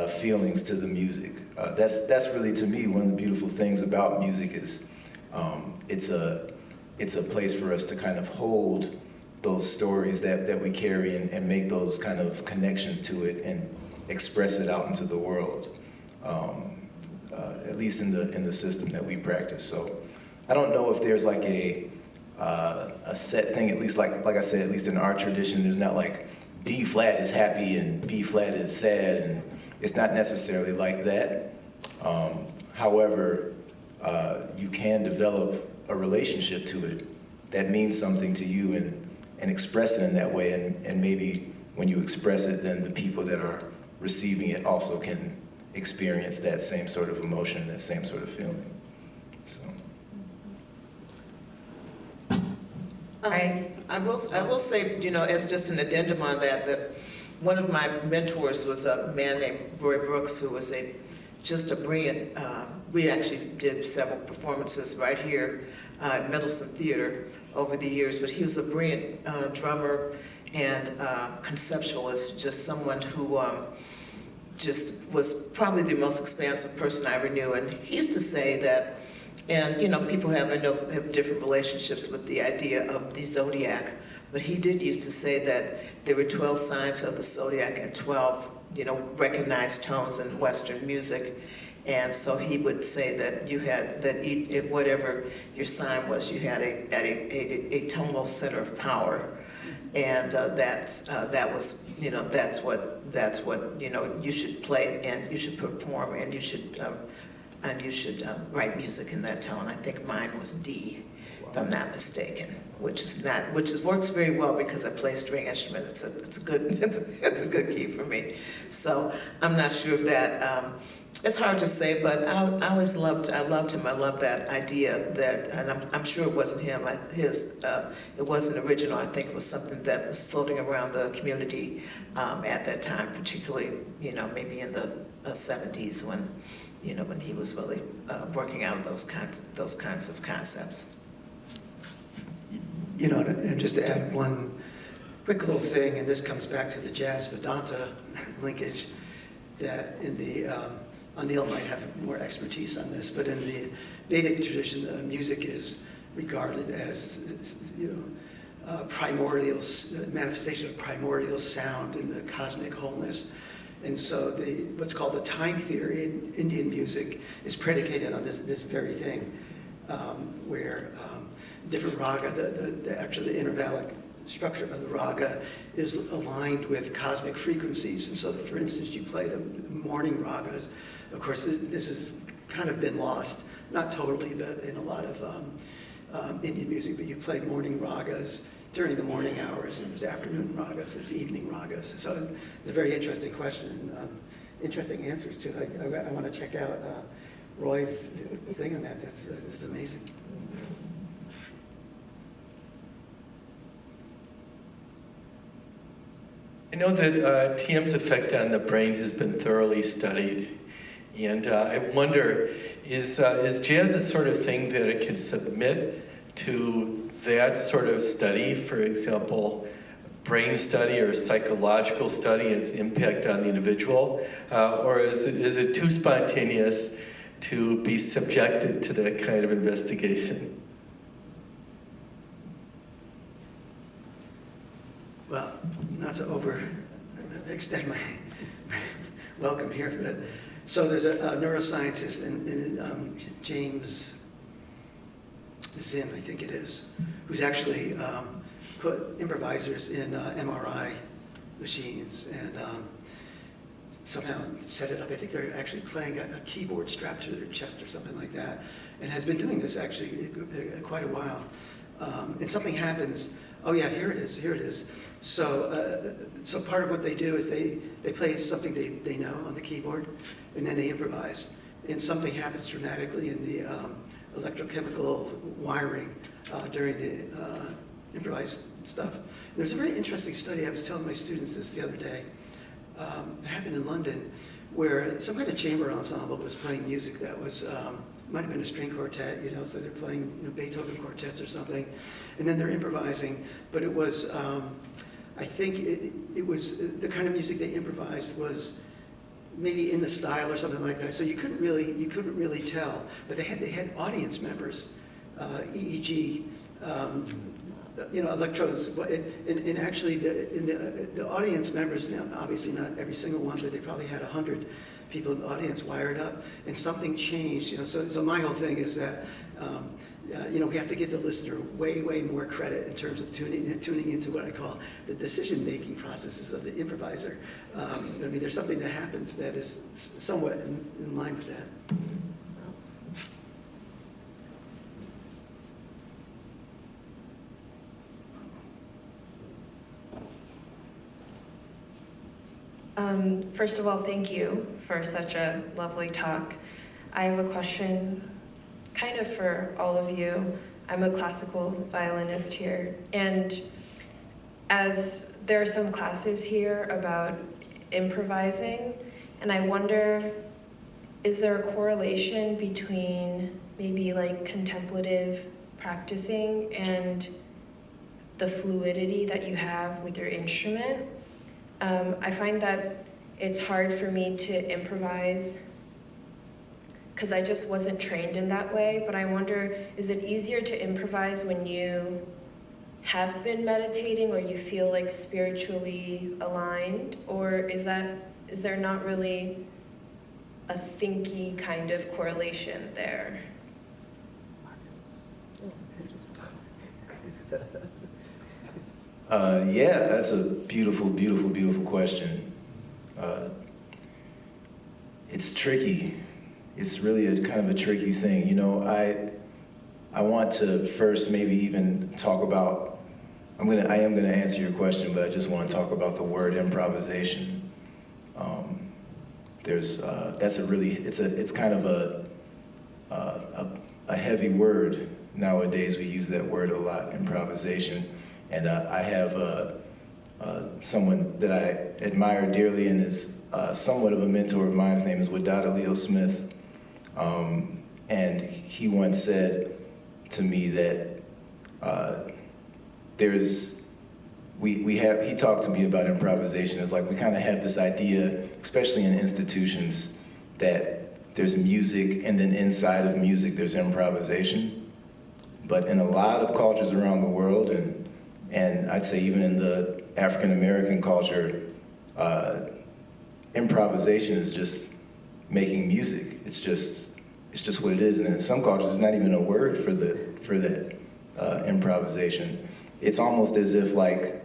S8: feelings to the music. That's really, to me, one of the beautiful things about music is It's a place for us to kind of hold those stories that we carry and make those kind of connections to it and express it out into the world, at least in the system that we practice. So I don't know if there's like a set thing, at least like I said, at least in our tradition, there's not like D flat is happy and B flat is sad, and it's not necessarily like that. However, you can develop a relationship to it that means something to you and express it in that way, and maybe when you express it, then the people that are receiving it also can experience that same sort of emotion, that same sort of feeling. So.
S3: Right.
S5: I will say, you know, as just an addendum on that, that one of my mentors was a man named Roy Brooks, who was just a brilliant, we actually did several performances right here at Middleton Theater over the years, but he was a brilliant drummer and conceptualist, just someone who just was probably the most expansive person I ever knew. And he used to say that, and you know, people have different relationships with the idea of the zodiac, but he did used to say that there were 12 signs of the zodiac and 12, you know, recognized tones in Western music. And so he would say that you had, that whatever your sign was, you had a tonal center of power. And that was, you know, that's what, you know, you should play and you should perform and you should write music in that tone. I think mine was D, if I'm not mistaken, which works very well because I play string instrument. It's a good key for me. So I'm not sure if that. It's hard to say, but I always loved him. I loved that idea that, and I'm sure it wasn't him. It wasn't original. I think it was something that was floating around the community at that time, particularly, you know, maybe in the 70s when, you know, when he was really working out those kinds of concepts.
S2: You know, and just to add one quick little thing, and this comes back to the jazz Vedanta linkage, that in the Anil might have more expertise on this, but in the Vedic tradition, music is regarded as, you know, primordial manifestation of primordial sound in the cosmic wholeness. And so what's called the time theory in Indian music is predicated on this very thing, where different raga, actually the intervallic structure of the raga is aligned with cosmic frequencies. And so, for instance, you play the morning ragas. Of course, this has kind of been lost, not totally, but in a lot of Indian music. But you play morning ragas during the morning hours, and there's afternoon ragas, there's evening ragas. So it's a very interesting question, interesting answers too. I want to check out Roy's thing on that. That's amazing.
S9: I know that TM's effect on the brain has been thoroughly studied, and I wonder, is jazz the sort of thing that it can submit to that sort of study, for example, brain study or psychological study, and its impact on the individual, or is it too spontaneous to be subjected to that kind of investigation?
S2: Well, not to extend my welcome here, but so there's a neuroscientist in James Zinn, I think it is, who's actually put improvisers in MRI machines and somehow set it up. I think they're actually playing a keyboard strapped to their chest or something like that, and has been doing this actually quite a while. And something happens. Oh yeah, here it is. So, so part of what they do is they play something they know on the keyboard, and then they improvise. And something happens dramatically in the electrochemical wiring during the improvised stuff. There's a very interesting study. I was telling my students this the other day. It happened in London, where some kind of chamber ensemble was playing music that was might have been a string quartet, you know, so they're playing, you know, Beethoven quartets or something, and then they're improvising. But it was, I think it was the kind of music they improvised was maybe in the style or something like that. So you couldn't really tell. But they had audience members EEG, electrodes. And actually, the audience members, now, obviously not every single one, but they probably had 100 people in the audience wired up, and something changed. So my whole thing is that we have to give the listener way more credit in terms of tuning into what I call the decision-making processes of the improviser. There's something that happens that is somewhat in line with that.
S10: First of all, thank you for such a lovely talk. I have a question kind of for all of you. I'm a classical violinist here, and as there are some classes here about improvising, and I wonder, is there a correlation between maybe like contemplative practicing and the fluidity that you have with your instrument? I find that it's hard for me to improvise because I just wasn't trained in that way, but I wonder, is it easier to improvise when you have been meditating or you feel like spiritually aligned, or is there not really a thinky kind of correlation there?
S8: Yeah, that's a beautiful question. It's tricky. It's really a kind of a tricky thing. I want to first maybe even talk about, I am gonna answer your question, but I just want to talk about the word improvisation. It's kind of a heavy word nowadays. We use that word a lot, improvisation. And I have someone that I admire dearly and is somewhat of a mentor of mine. His name is Elliott Smith. And he once said to me that he talked to me about improvisation. It's like we kind of have this idea, especially in institutions, that there's music and then inside of music there's improvisation. But in a lot of cultures around the world, and I'd say even in the African American culture, improvisation is just making music. It's just what it is. And in some cultures, there's not even a word for that improvisation. It's almost as if like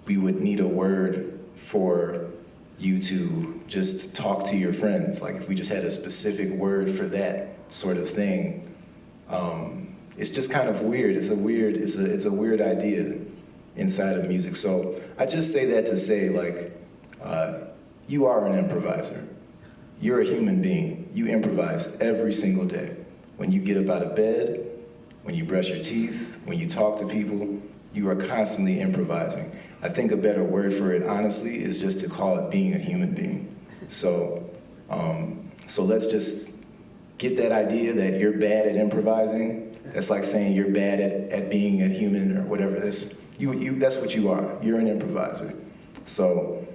S8: we would need a word for you to just talk to your friends. Like if we just had a specific word for that sort of thing. It's just kind of weird. It's a weird idea inside of music. So I just say that to say, like, you are an improviser. You're a human being. You improvise every single day. When you get up out of bed, when you brush your teeth, when you talk to people, you are constantly improvising. I think a better word for it, honestly, is just to call it being a human being. So let's just get that idea that you're bad at improvising. That's like saying you're bad at being a human or whatever. That's what you are. You're an improviser. So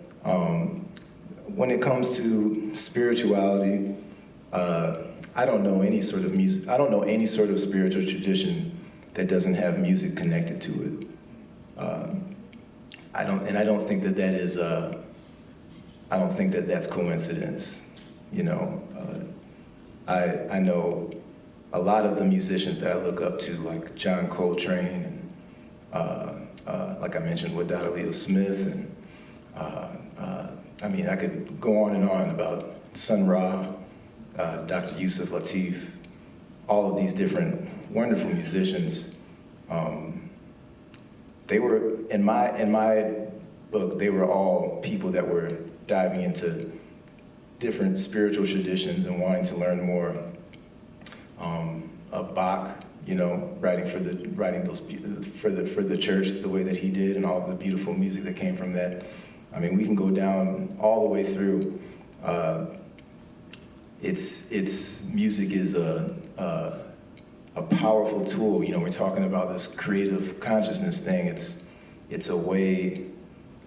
S8: when it comes to spirituality, I don't know any sort of music. I don't know any sort of spiritual tradition that doesn't have music connected to it. I don't think that that is. I don't think that that's coincidence. I know a lot of the musicians that I look up to, like John Coltrane, and like I mentioned, Elliott Smith, and I could go on and on about Sun Ra, Dr. Yusuf Lateef, all of these different wonderful musicians. They were, in my book, they were all people that were diving into different spiritual traditions and wanting to learn more. Bach, writing for the church the way that he did, and all of the beautiful music that came from that. We can go down all the way through. Music is a powerful tool. We're talking about this creative consciousness thing. It's a way.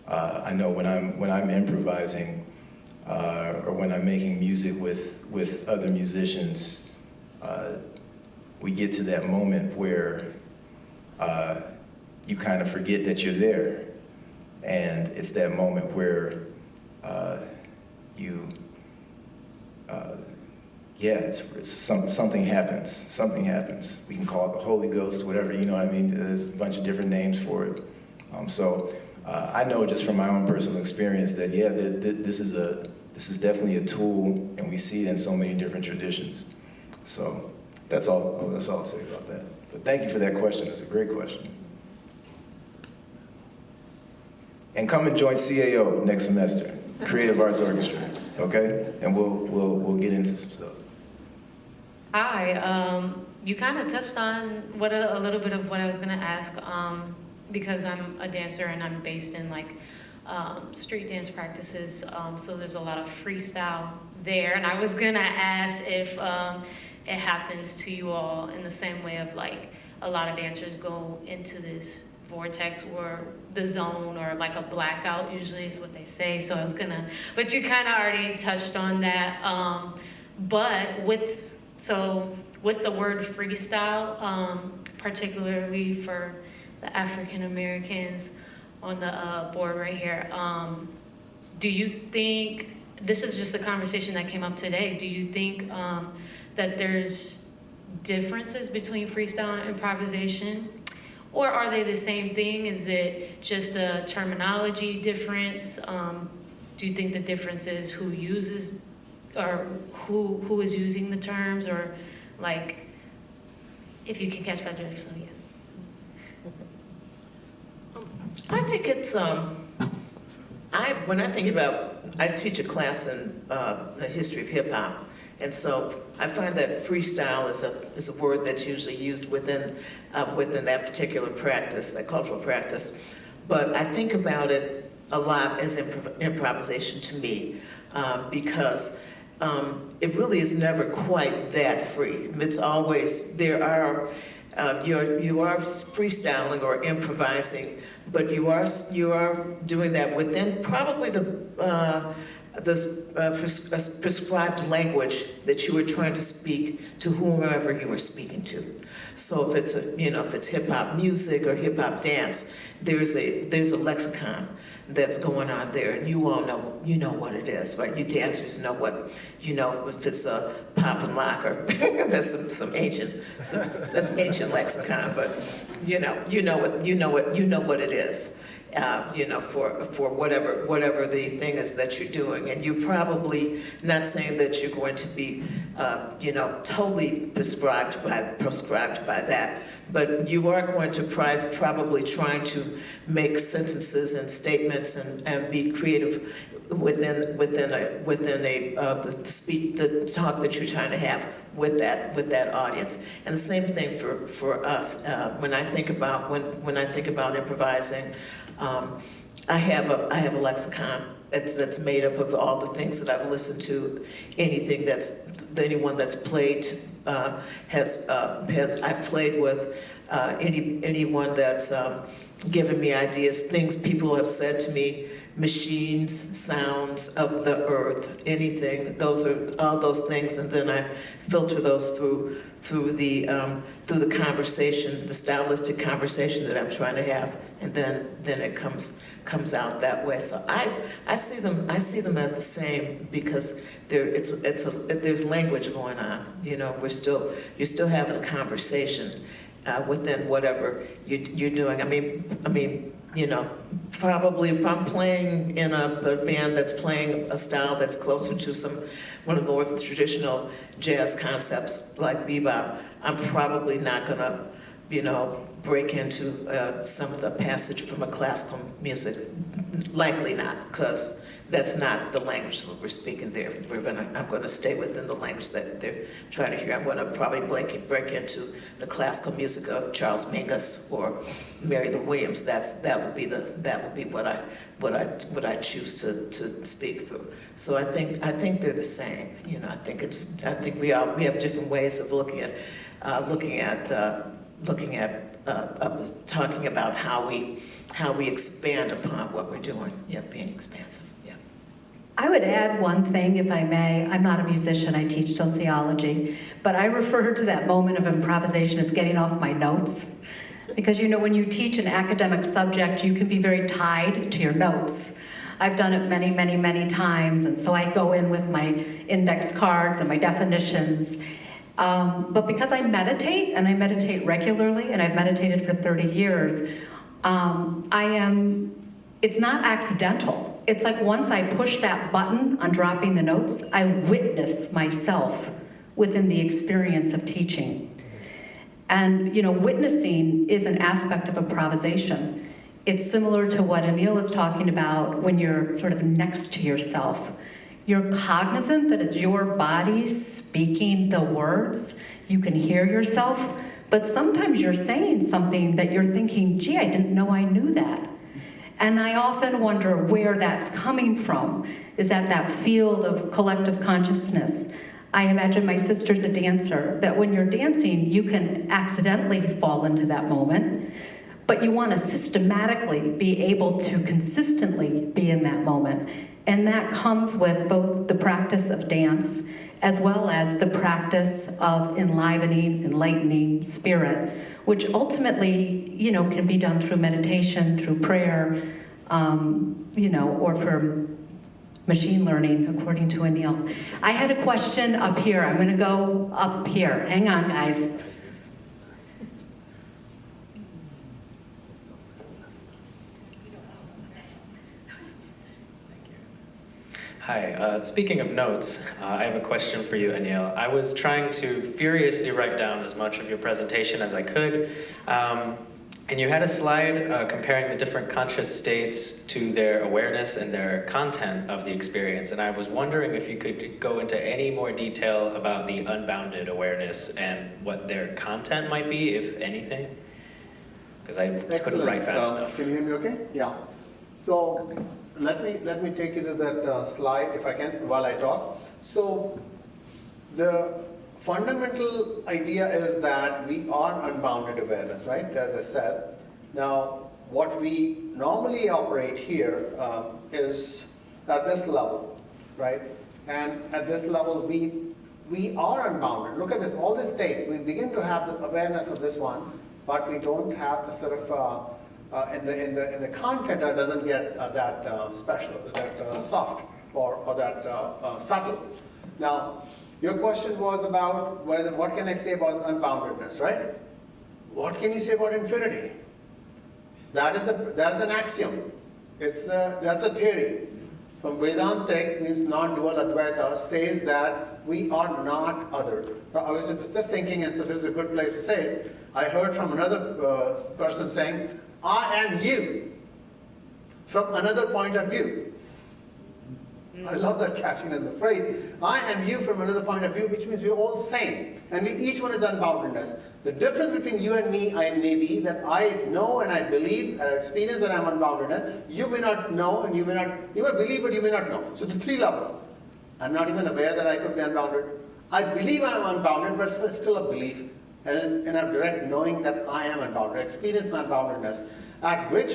S8: I know when I'm improvising or when I'm making music with other musicians, we get to that moment where you kind of forget that you're there. And it's that moment where something happens. Something happens. We can call it the Holy Ghost, whatever, you know what I mean? There's a bunch of different names for it. I know just from my own personal experience that, yeah, this is definitely a tool, and we see it in so many different traditions. So that's all I'll say about that. But thank you for that question. It's a great question. And come and join CAO next semester, Creative Arts Orchestra, okay? And we'll get into some stuff.
S11: Hi, you kind of touched on a little bit of what I was gonna ask, because I'm a dancer and I'm based in like street dance practices, so there's a lot of freestyle there. And I was gonna ask if it happens to you all in the same way of like a lot of dancers go into this vortex or the zone or like a blackout usually is what they say. So I was gonna, but you kind of already touched on that. But with the word freestyle, particularly for the African Americans on the board right here, do you think, this is just a conversation that came up today, do you think that there's differences between freestyle and improvisation? Or are they the same thing? Is it just a terminology difference? Do you think the difference is who uses, or who is using the terms, or like, if you can catch my drift, so yeah.
S5: I think it's, when I think about, I teach a class in the history of hip hop, and so I find that freestyle is a word that's usually used within that particular practice, that cultural practice. But I think about it a lot as improvisation to me, because it really is never quite that free. It's always, you are freestyling or improvising, but you are doing that within probably the prescribed language that you were trying to speak to whomever you were speaking to. So if it's hip hop music or hip hop dance, there's a lexicon that's going on there, and you all know what it is, right? You dancers know what, if it's a pop and lock, or that's some ancient lexicon, but you know what it is. For whatever the thing is that you're doing. And you're probably not saying that you're going to be, totally prescribed by that, but you are going to probably trying to make sentences and statements and be creative within the talk that you're trying to have with that audience. And the same thing for us. When I think about improvising, I have a lexicon that's made up of all the things that I've listened to, anyone that's played I've played with, anyone that's given me ideas, things people have said to me, machines, sounds of the earth, anything. Those are all those things, and then I filter those through the conversation, the stylistic conversation that I'm trying to have, and then it comes out that way. So I see them as the same, because there's language going on. You're still having a conversation within whatever you're doing. I mean, probably if I'm playing in a band that's playing a style that's closer to one of the more traditional jazz concepts like bebop, I'm probably not gonna, break into some of the passage from a classical music. Likely not, because that's not the language that we're speaking there. I'm gonna stay within the language that they're trying to hear. I'm gonna probably break into the classical music of Charles Mingus or Mary Lou Williams. That would be what I choose to speak through. So I think they're the same. I think we have different ways of looking at talking about how we expand upon what we're doing. Yeah, being expansive. Yeah.
S3: I would add one thing, if I may. I'm not a musician, I teach sociology, but I refer to that moment of improvisation as getting off my notes. Because you know, when you teach an academic subject, you can be very tied to your notes. I've done it many, many, many times, and so I go in with my index cards and my definitions. But because I meditate, and I meditate regularly, and I've meditated for 30 years, it's not accidental. It's like once I push that button on dropping the notes, I witness myself within the experience of teaching. And you know, witnessing is an aspect of improvisation. It's similar to what Anil is talking about when you're sort of next to yourself. You're cognizant that it's your body speaking the words. You can hear yourself, but sometimes you're saying something that you're thinking, gee, I didn't know I knew that. And I often wonder where that's coming from. Is that field of collective consciousness? I imagine my sister's a dancer, that when you're dancing, you can accidentally fall into that moment, but you want to systematically be able to consistently be in that moment. And that comes with both the practice of dance as well as the practice of enlivening, enlightening spirit, which ultimately, you know, can be done through meditation, through prayer, you know, or for machine learning, according to Anil. I had a question up here. I'm going to go up here. Hang on, guys.
S12: Hi, speaking of notes, I have a question for you, Anil. I was trying to furiously write down as much of your presentation as I could, and you had a slide comparing the different conscious states to their awareness and their content of the experience, and I was wondering if you could go into any more detail about the unbounded awareness and what their content might be, if anything, because I couldn't write fast enough.
S4: Can you hear me okay? Yeah. So, let me take you to that slide, if I can, while I talk. So, the fundamental idea is that we are unbounded awareness, right? As I said. Now, what we normally operate here is at this level, right? And at this level, we are unbounded. Look at this, all this state. We begin to have the awareness of this one, but we don't have the sort of in the content that doesn't get that special, that soft, or that subtle. Now, your question was about what can I say about unboundedness, right? What can you say about infinity? That is an axiom. That's a theory. From Vedantic, means non-dual Advaita, says that we are not other. Now, I was just thinking, and so this is a good place to say it. I heard from another person saying, I am you, from another point of view. I love that catchiness, the phrase. I am you from another point of view, which means we're all same. And each one is unboundedness. The difference between you and me may be that I know and I believe and I experience that I'm unboundedness. You may not know and you may believe but you may not know. So the three levels. I'm not even aware that I could be unbounded. I believe I'm unbounded, but it's still a belief. And I'm direct knowing that I am unbounded. I experience my unboundedness. At which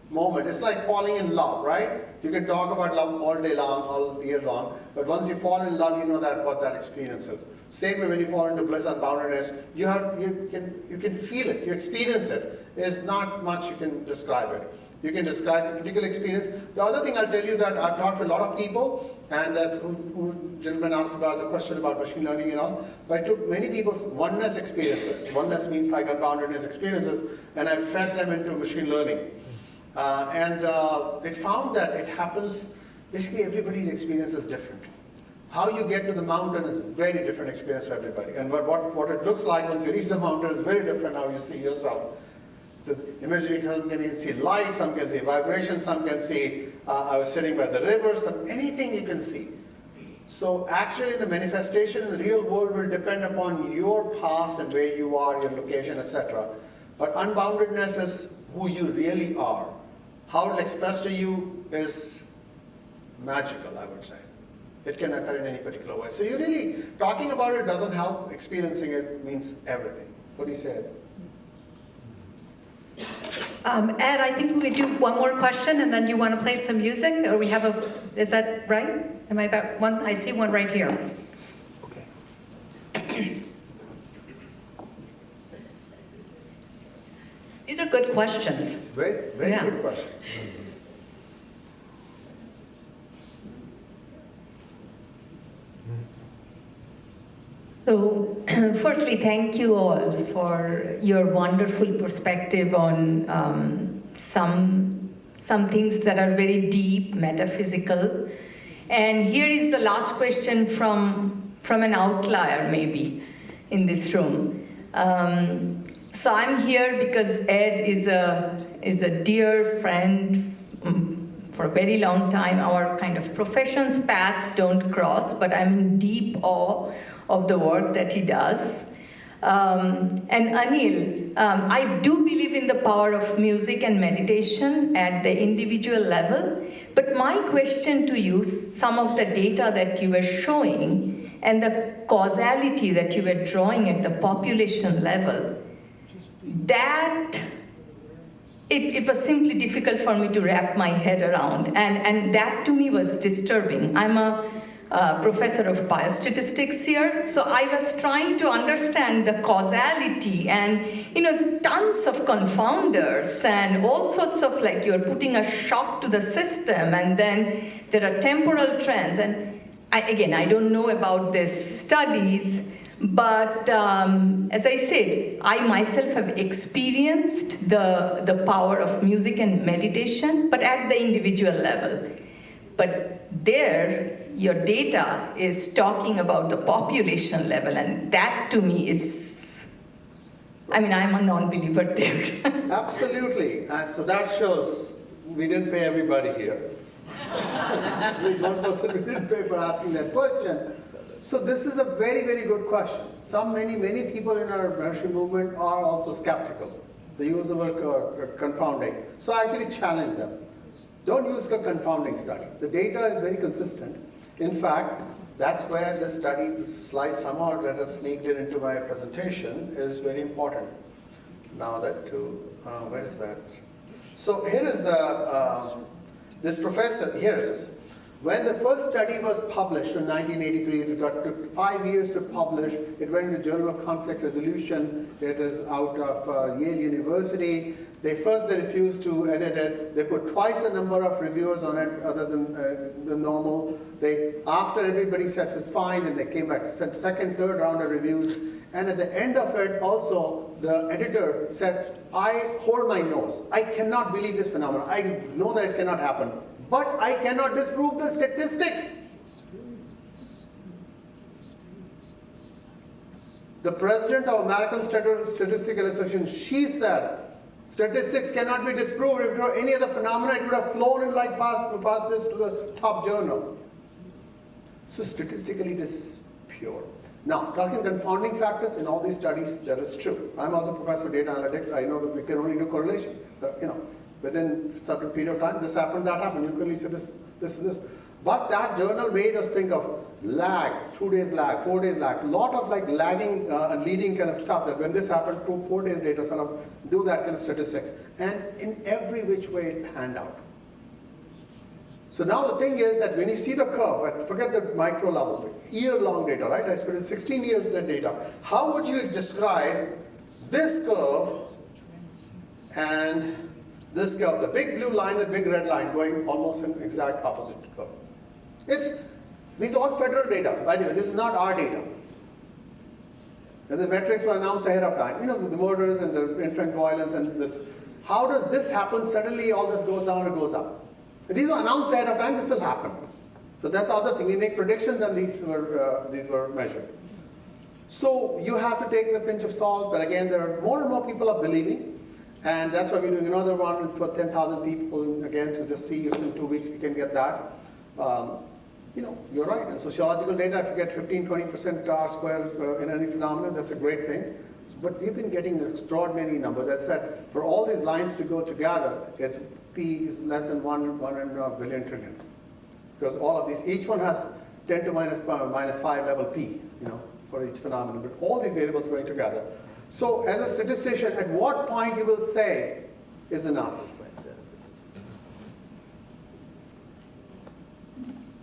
S4: moment, it's like falling in love, right? You can talk about love all day long, all year long, but once you fall in love, you know what that experience is. Same way when you fall into bliss, unboundedness, you can feel it, you experience it. There's not much you can describe it. You can describe the particular experience. The other thing I'll tell you that I've talked to a lot of people, and that who gentleman asked about the question about machine learning and all. So I took many people's oneness experiences. Oneness means like unboundedness experiences, and I fed them into machine learning. It found that it happens, basically everybody's experience is different. How you get to the mountain is very different experience for everybody. And what it looks like once you reach the mountain is very different how you see yourself. The imagery, some can see light, some can see vibration, some can see, I was sitting by the river, anything you can see. So actually the manifestation in the real world will depend upon your past and where you are, your location, etc. But unboundedness is who you really are. How it'll express to you is magical, I would say. It can occur in any particular way. So you really, talking about it doesn't help, experiencing it means everything. What do you say, Ed?
S3: Ed, I think we could do one more question, and then you want to play some music, or we have Is that right? Am I about one? I see one right here.
S4: Okay.
S3: These are good questions.
S4: Very, very
S3: Yeah.
S4: good questions.
S13: So, firstly, thank you all for your wonderful perspective on some things that are very deep, metaphysical. And here is the last question from an outlier, maybe, in this room. So I'm here because Ed is a dear friend for a very long time. Our kind of professions paths don't cross, but I'm in deep awe of the work that he does. And Anil, I do believe in the power of music and meditation at the individual level, but my question to you, some of the data that you were showing and the causality that you were drawing at the population level, that it was simply difficult for me to wrap my head around, and that to me was disturbing. I'm a professor of biostatistics here, so I was trying to understand the causality and, tons of confounders and all sorts of, like, you're putting a shock to the system, and then there are temporal trends. And I don't know about these studies, but as I said, I myself have experienced the power of music and meditation, but at the individual level. But there, your data is talking about the population level, and that to me is, I'm a non-believer there.
S4: Absolutely. And so that shows we didn't pay everybody here. There's one person we didn't pay for asking that question. So this is a very, very good question. Many people in our Maharishi movement are also skeptical. They use the word confounding. So I actually challenge them. Don't use a confounding study. The data is very consistent. In fact, that's where the study slide somehow that has sneaked it into my presentation is very important. Now that where is that? So here is this professor, here it is. When the first study was published in 1983, it took 5 years to publish. It went into Journal of Conflict Resolution. It is out of Yale University. They refused to edit it. They put twice the number of reviewers on it other than the normal. After everybody said it was fine, then they came back, sent second, third round of reviews. And at the end of it also, the editor said, I hold my nose. I cannot believe this phenomenon. I know that it cannot happen, but I cannot disprove the statistics. The president of American Statistical Association, she said, statistics cannot be disproved. If there were any other phenomena, it would have flown in like past this to the top journal. So statistically, it is pure. Now, talking confounding factors in all these studies, that is true. I'm also a professor of data analytics. I know that we can only do correlation. So, within a certain period of time, this happened, that happened. You can only say this. But that journal made us think of lag, 2 days lag, 4 days lag, a lot of like lagging and leading kind of stuff that when this happened 4 days later, sort of do that kind of statistics. And in every which way it panned out. So now the thing is that when you see the curve, forget the micro level, the year-long data, right? I spent 16 years of that data. How would you describe this curve and this curve, the big blue line, the big red line, going almost in exact opposite curve? These are all federal data, by the way. This is not our data. And the metrics were announced ahead of time. The murders and the infant violence and this. How does this happen? Suddenly all this goes down and goes up. If these were announced ahead of time, this will happen. So that's the other thing. We make predictions and these were measured. So you have to take a pinch of salt, but again, there are more and more people are believing. And that's why we're doing another one for 10,000 people, again, to just see if in 2 weeks we can get that. You're right. In sociological data, if you get 15-20% R-square in any phenomenon, that's a great thing. But we've been getting extraordinary numbers. As I said, for all these lines to go together, P is less than 1 in a billion trillion. Because all of these, each one has 10 to minus 5 level P, for each phenomenon. But all these variables going together. So as a statistician, at what point you will say is enough?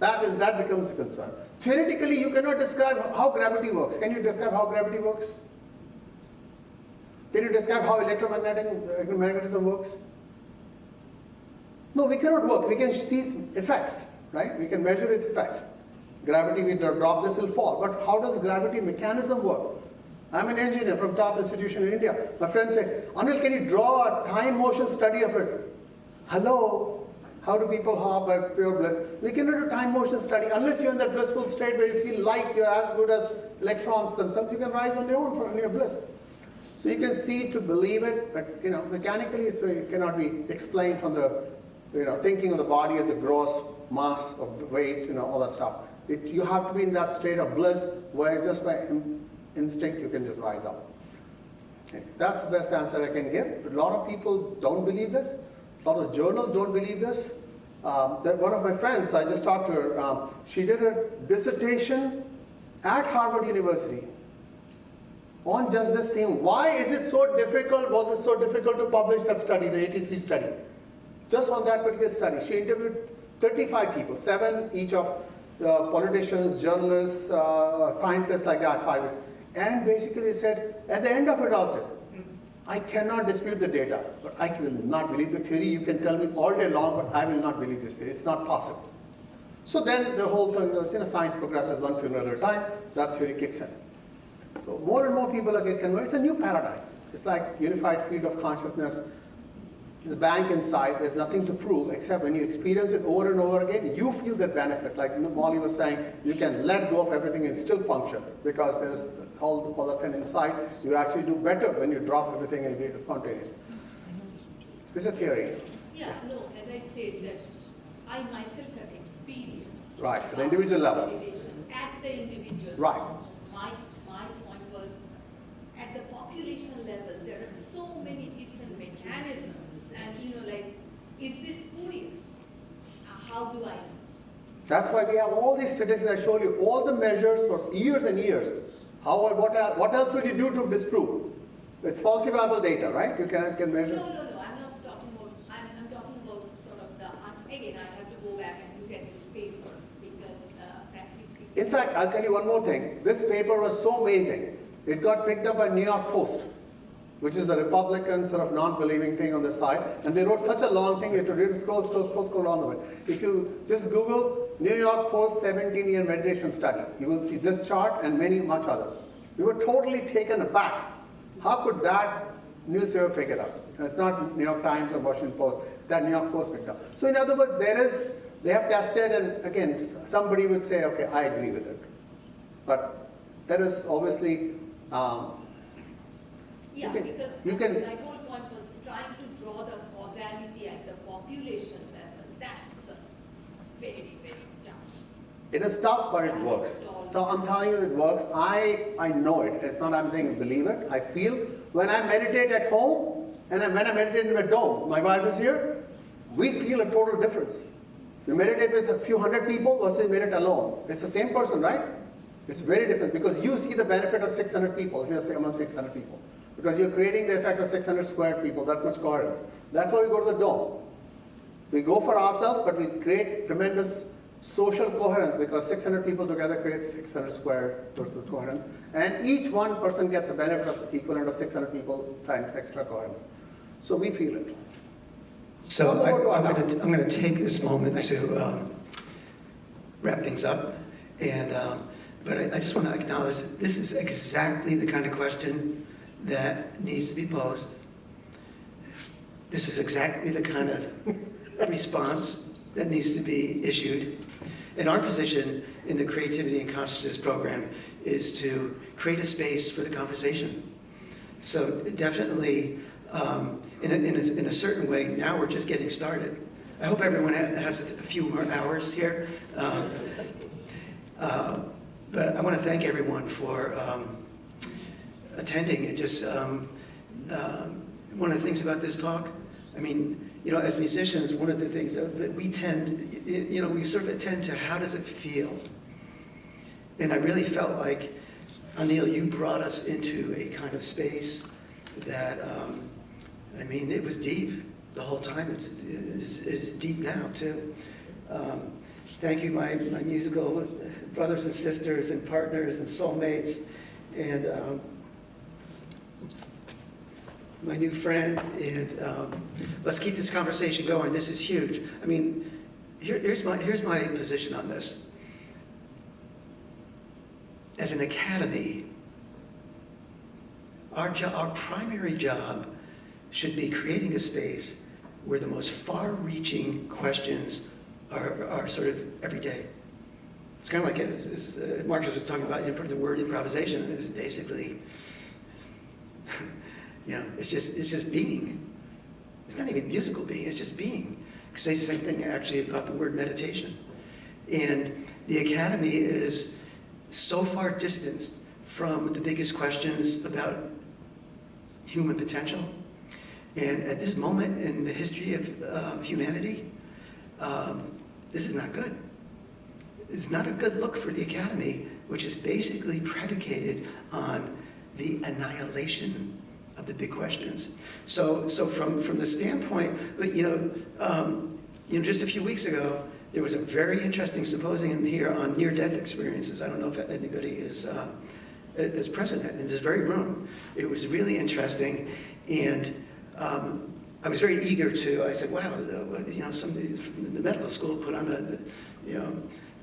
S4: That becomes a concern. Theoretically, you cannot describe how gravity works. Can you describe how gravity works? Can you describe how electromagnetism works? No, we cannot work. We can see its effects, right? We can measure its effects. Gravity, we drop this, will fall. But how does gravity mechanism work? I'm an engineer from top institution in India. My friends say, Anil, can you draw a time motion study of it? Hello? How do people hop by pure bliss? We cannot do time motion study unless you're in that blissful state where you feel light, you're as good as electrons themselves. You can rise on your own from your bliss. So you can see to believe it, but mechanically it cannot be explained from the thinking of the body as a gross mass of weight, all that stuff. You have to be in that state of bliss where just by instinct you can just rise up. Okay. That's the best answer I can give. But a lot of people don't believe this. A lot of journals don't believe this. One of my friends, I just talked to her, she did her dissertation at Harvard University on just this theme. Why is it so difficult? Was it so difficult to publish that study, the 83 study? Just on that particular study. She interviewed 35 people, 7 each of politicians, journalists, scientists like that, 5. And basically said, at the end of it all said, I cannot dispute the data, but I will not believe the theory. You can tell me all day long, but I will not believe this theory. It's not possible. So then the whole thing was, science progresses one funeral at a time, that theory kicks in. So more and more people are getting converted. It's a new paradigm. It's like unified field of consciousness. The bank inside, there's nothing to prove except when you experience it over and over again, you feel that benefit. Like Molly was saying, you can let go of everything and still function because there's all the thing inside. You actually do better when you drop everything and be spontaneous. This is a theory.
S14: Yeah, no, as I said, that I myself have experienced.
S4: Right, at the individual level.
S14: At the individual
S4: Right.
S14: level. My point was, at the population level, there are so many different mechanisms. And is this spurious? How do I know?
S4: That's why we have all these statistics I showed you, all the measures for years and years. What else will you do to disprove? It's falsifiable data, right? You can measure.
S14: No, I'm not talking about, I'm talking about sort of again, I have to go back and look at these papers because frankly speaking.
S4: In fact, I'll tell you one more thing. This paper was so amazing. It got picked up by New York Post, which is the Republican sort of non-believing thing on the side. And they wrote such a long thing, you have to read, scroll down the way. If you just Google New York Post 17-year meditation study, you will see this chart and much others. We were totally taken aback. How could that newspaper pick it up? It's not New York Times or Washington Post, that New York Post picked up. So in other words, they have tested, and again, somebody would say, okay, I agree with it. But there is obviously,
S14: yeah, because my whole point was trying to draw the causality at the population level. That's very, very tough.
S4: it is tough, but it works. So I'm telling you it works. I know it. It's not I'm saying believe it. I feel when I meditate at home and when I meditate in my dome, my wife is here, we feel a total difference. We meditate with a few hundred people versus meditate alone. It's the same person, right? It's very different because you see the benefit of 600 people if you're saying among 600 people. Because you're creating the effect of 600 squared people, that much coherence. That's why we go to the dome. We go for ourselves, but we create tremendous social coherence because 600 people together creates 600 squared total coherence. And each one person gets the benefit of equivalent of 600 people times extra coherence. So we feel it.
S2: So I'm going to take this moment to wrap things up. But I just want to acknowledge that this is exactly the kind of question that needs to be posed. This is exactly the kind of response that needs to be issued. And our position in the Creativity and Consciousness program is to create a space for the conversation. So definitely, in a certain way, now we're just getting started. I hope everyone has a few more hours here. But I want to thank everyone for attending. It just, one of the things about this talk, I mean, as musicians, one of the things that we tend, we sort of attend to how does it feel? And I really felt like, Anil, you brought us into a kind of space that, it was deep the whole time. It's deep now, too. Thank you, my musical brothers and sisters and partners and soulmates, and my new friend, and let's keep this conversation going. This is huge. I mean, here's my position on this. As an academy, our primary job should be creating a space where the most far-reaching questions are sort of everyday. It's kind of like, as Marcus was talking about, the word improvisation is basically, it's just being. It's not even musical being, it's just being. You could say the same thing actually about the word meditation. And the academy is so far distanced from the biggest questions about human potential. And at this moment in the history of humanity, this is not good. It's not a good look for the academy, which is basically predicated on the annihilation of the big questions. So from the standpoint, just a few weeks ago, there was a very interesting symposium here on near-death experiences. I don't know if anybody is present in this very room. It was really interesting, and I was very eager to. I said, "Wow, somebody from the medical school put on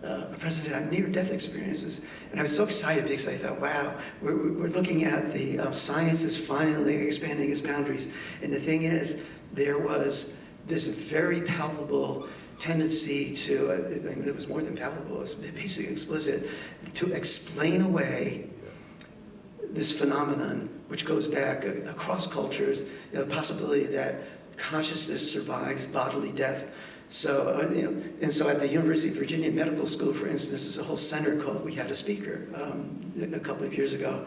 S2: a presentation on near-death experiences," and I was so excited because I thought, "Wow, we're looking at the science is finally expanding its boundaries." And the thing is, there was this very palpable tendency to, it was more than palpable, it was basically explicit, to explain away this phenomenon, which goes back across cultures, the possibility that consciousness survives bodily death. So, and so at the University of Virginia Medical School, for instance, there's a whole center called We Had a Speaker a couple of years ago.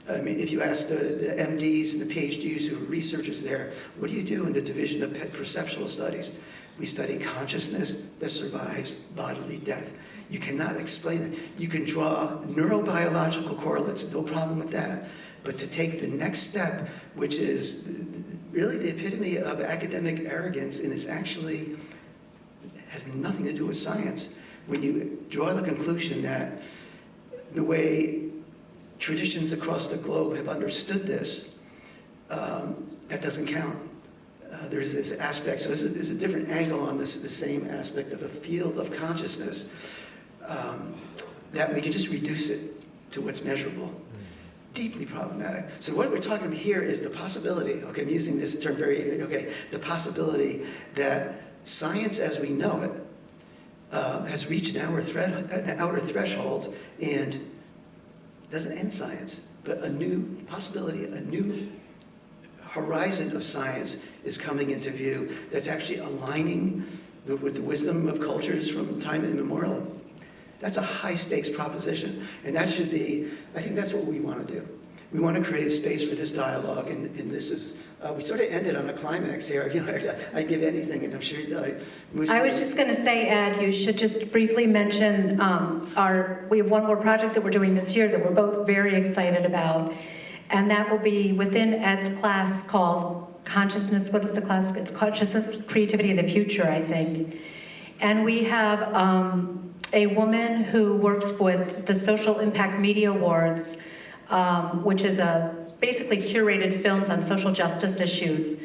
S2: I mean, if you ask the MDs and the PhDs who are researchers there, what do you do in the division of perceptual studies? We study consciousness that survives bodily death. You cannot explain it. You can draw neurobiological correlates, no problem with that. But to take the next step, which is really the epitome of academic arrogance, and it's actually has nothing to do with science. When you draw the conclusion that the way traditions across the globe have understood this, that doesn't count. There's this aspect, so this is a different angle on this, the same aspect of a field of consciousness, that we can just reduce it to what's measurable. Deeply problematic. So what we're talking about here is the possibility, okay, I'm using this term the possibility that science as we know it has reached an outer threshold and doesn't end science, but a new possibility, a new horizon of science is coming into view that's actually aligning with the wisdom of cultures from time immemorial. That's a high-stakes proposition, and that should be, I think that's what we want to do. We want to create a space for this dialogue, and this is, we sort of ended on a climax here. I'd give anything, and I'm sure
S3: I was just going to say, Ed, you should just briefly mention we have one more project that we're doing this year that we're both very excited about, and that will be within Ed's class called Consciousness. What is the class? It's Consciousness, Creativity in the Future, I think. And we have a woman who works with the Social Impact Media Awards, which is basically curated films on social justice issues.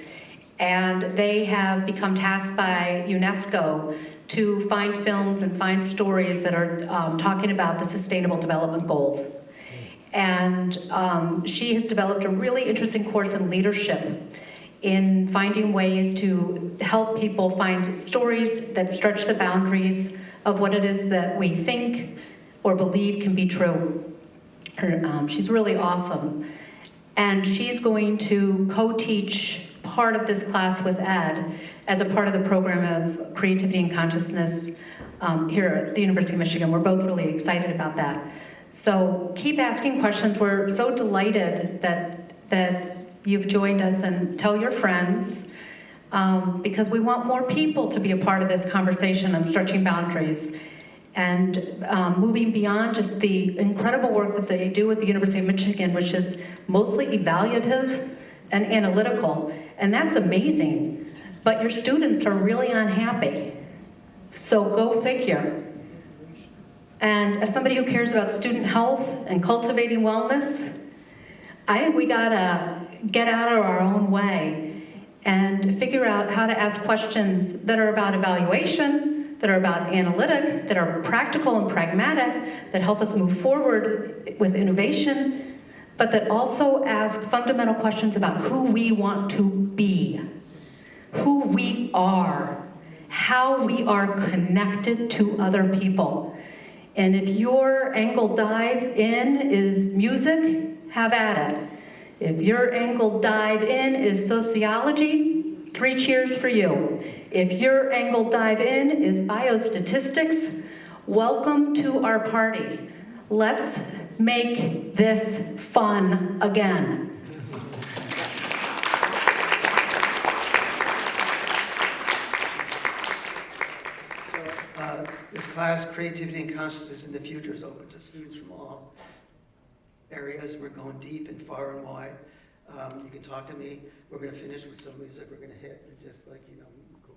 S3: And they have become tasked by UNESCO to find films and find stories that are talking about the Sustainable Development Goals. And she has developed a really interesting course in leadership in finding ways to help people find stories that stretch the boundaries of what it is that we think or believe can be true. She's really awesome. And she's going to co-teach part of this class with Ed as a part of the program of Creativity and Consciousness here at the University of Michigan. We're both really excited about that. So keep asking questions. We're so delighted that you've joined us, and tell your friends, because we want more people to be a part of this conversation on stretching boundaries and moving beyond just the incredible work that they do at the University of Michigan, which is mostly evaluative and analytical, and that's amazing. But your students are really unhappy. So go figure. And as somebody who cares about student health and cultivating wellness, I think we gotta get out of our own way and figure out how to ask questions that are about evaluation, that are about analytic, that are practical and pragmatic, that help us move forward with innovation, but that also ask fundamental questions about who we want to be, who we are, how we are connected to other people. And if your angle dive in is music, have at it. If your angle dive in is sociology, 3 cheers for you. If your angle dive in is biostatistics, welcome to our party. Let's make this fun again.
S2: This class, Creativity and Consciousness in the Future, is open to students from all areas. We're going deep and far and wide. You can talk to me. We're going to finish with some music. We're going to hit, just like, you know, go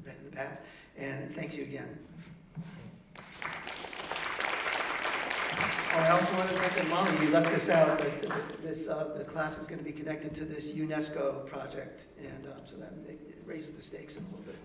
S2: right in the back. And thank you again. Oh, I also want to mention, Molly, you left this out, but the class is going to be connected to this UNESCO project, and so that it raises the stakes a little bit.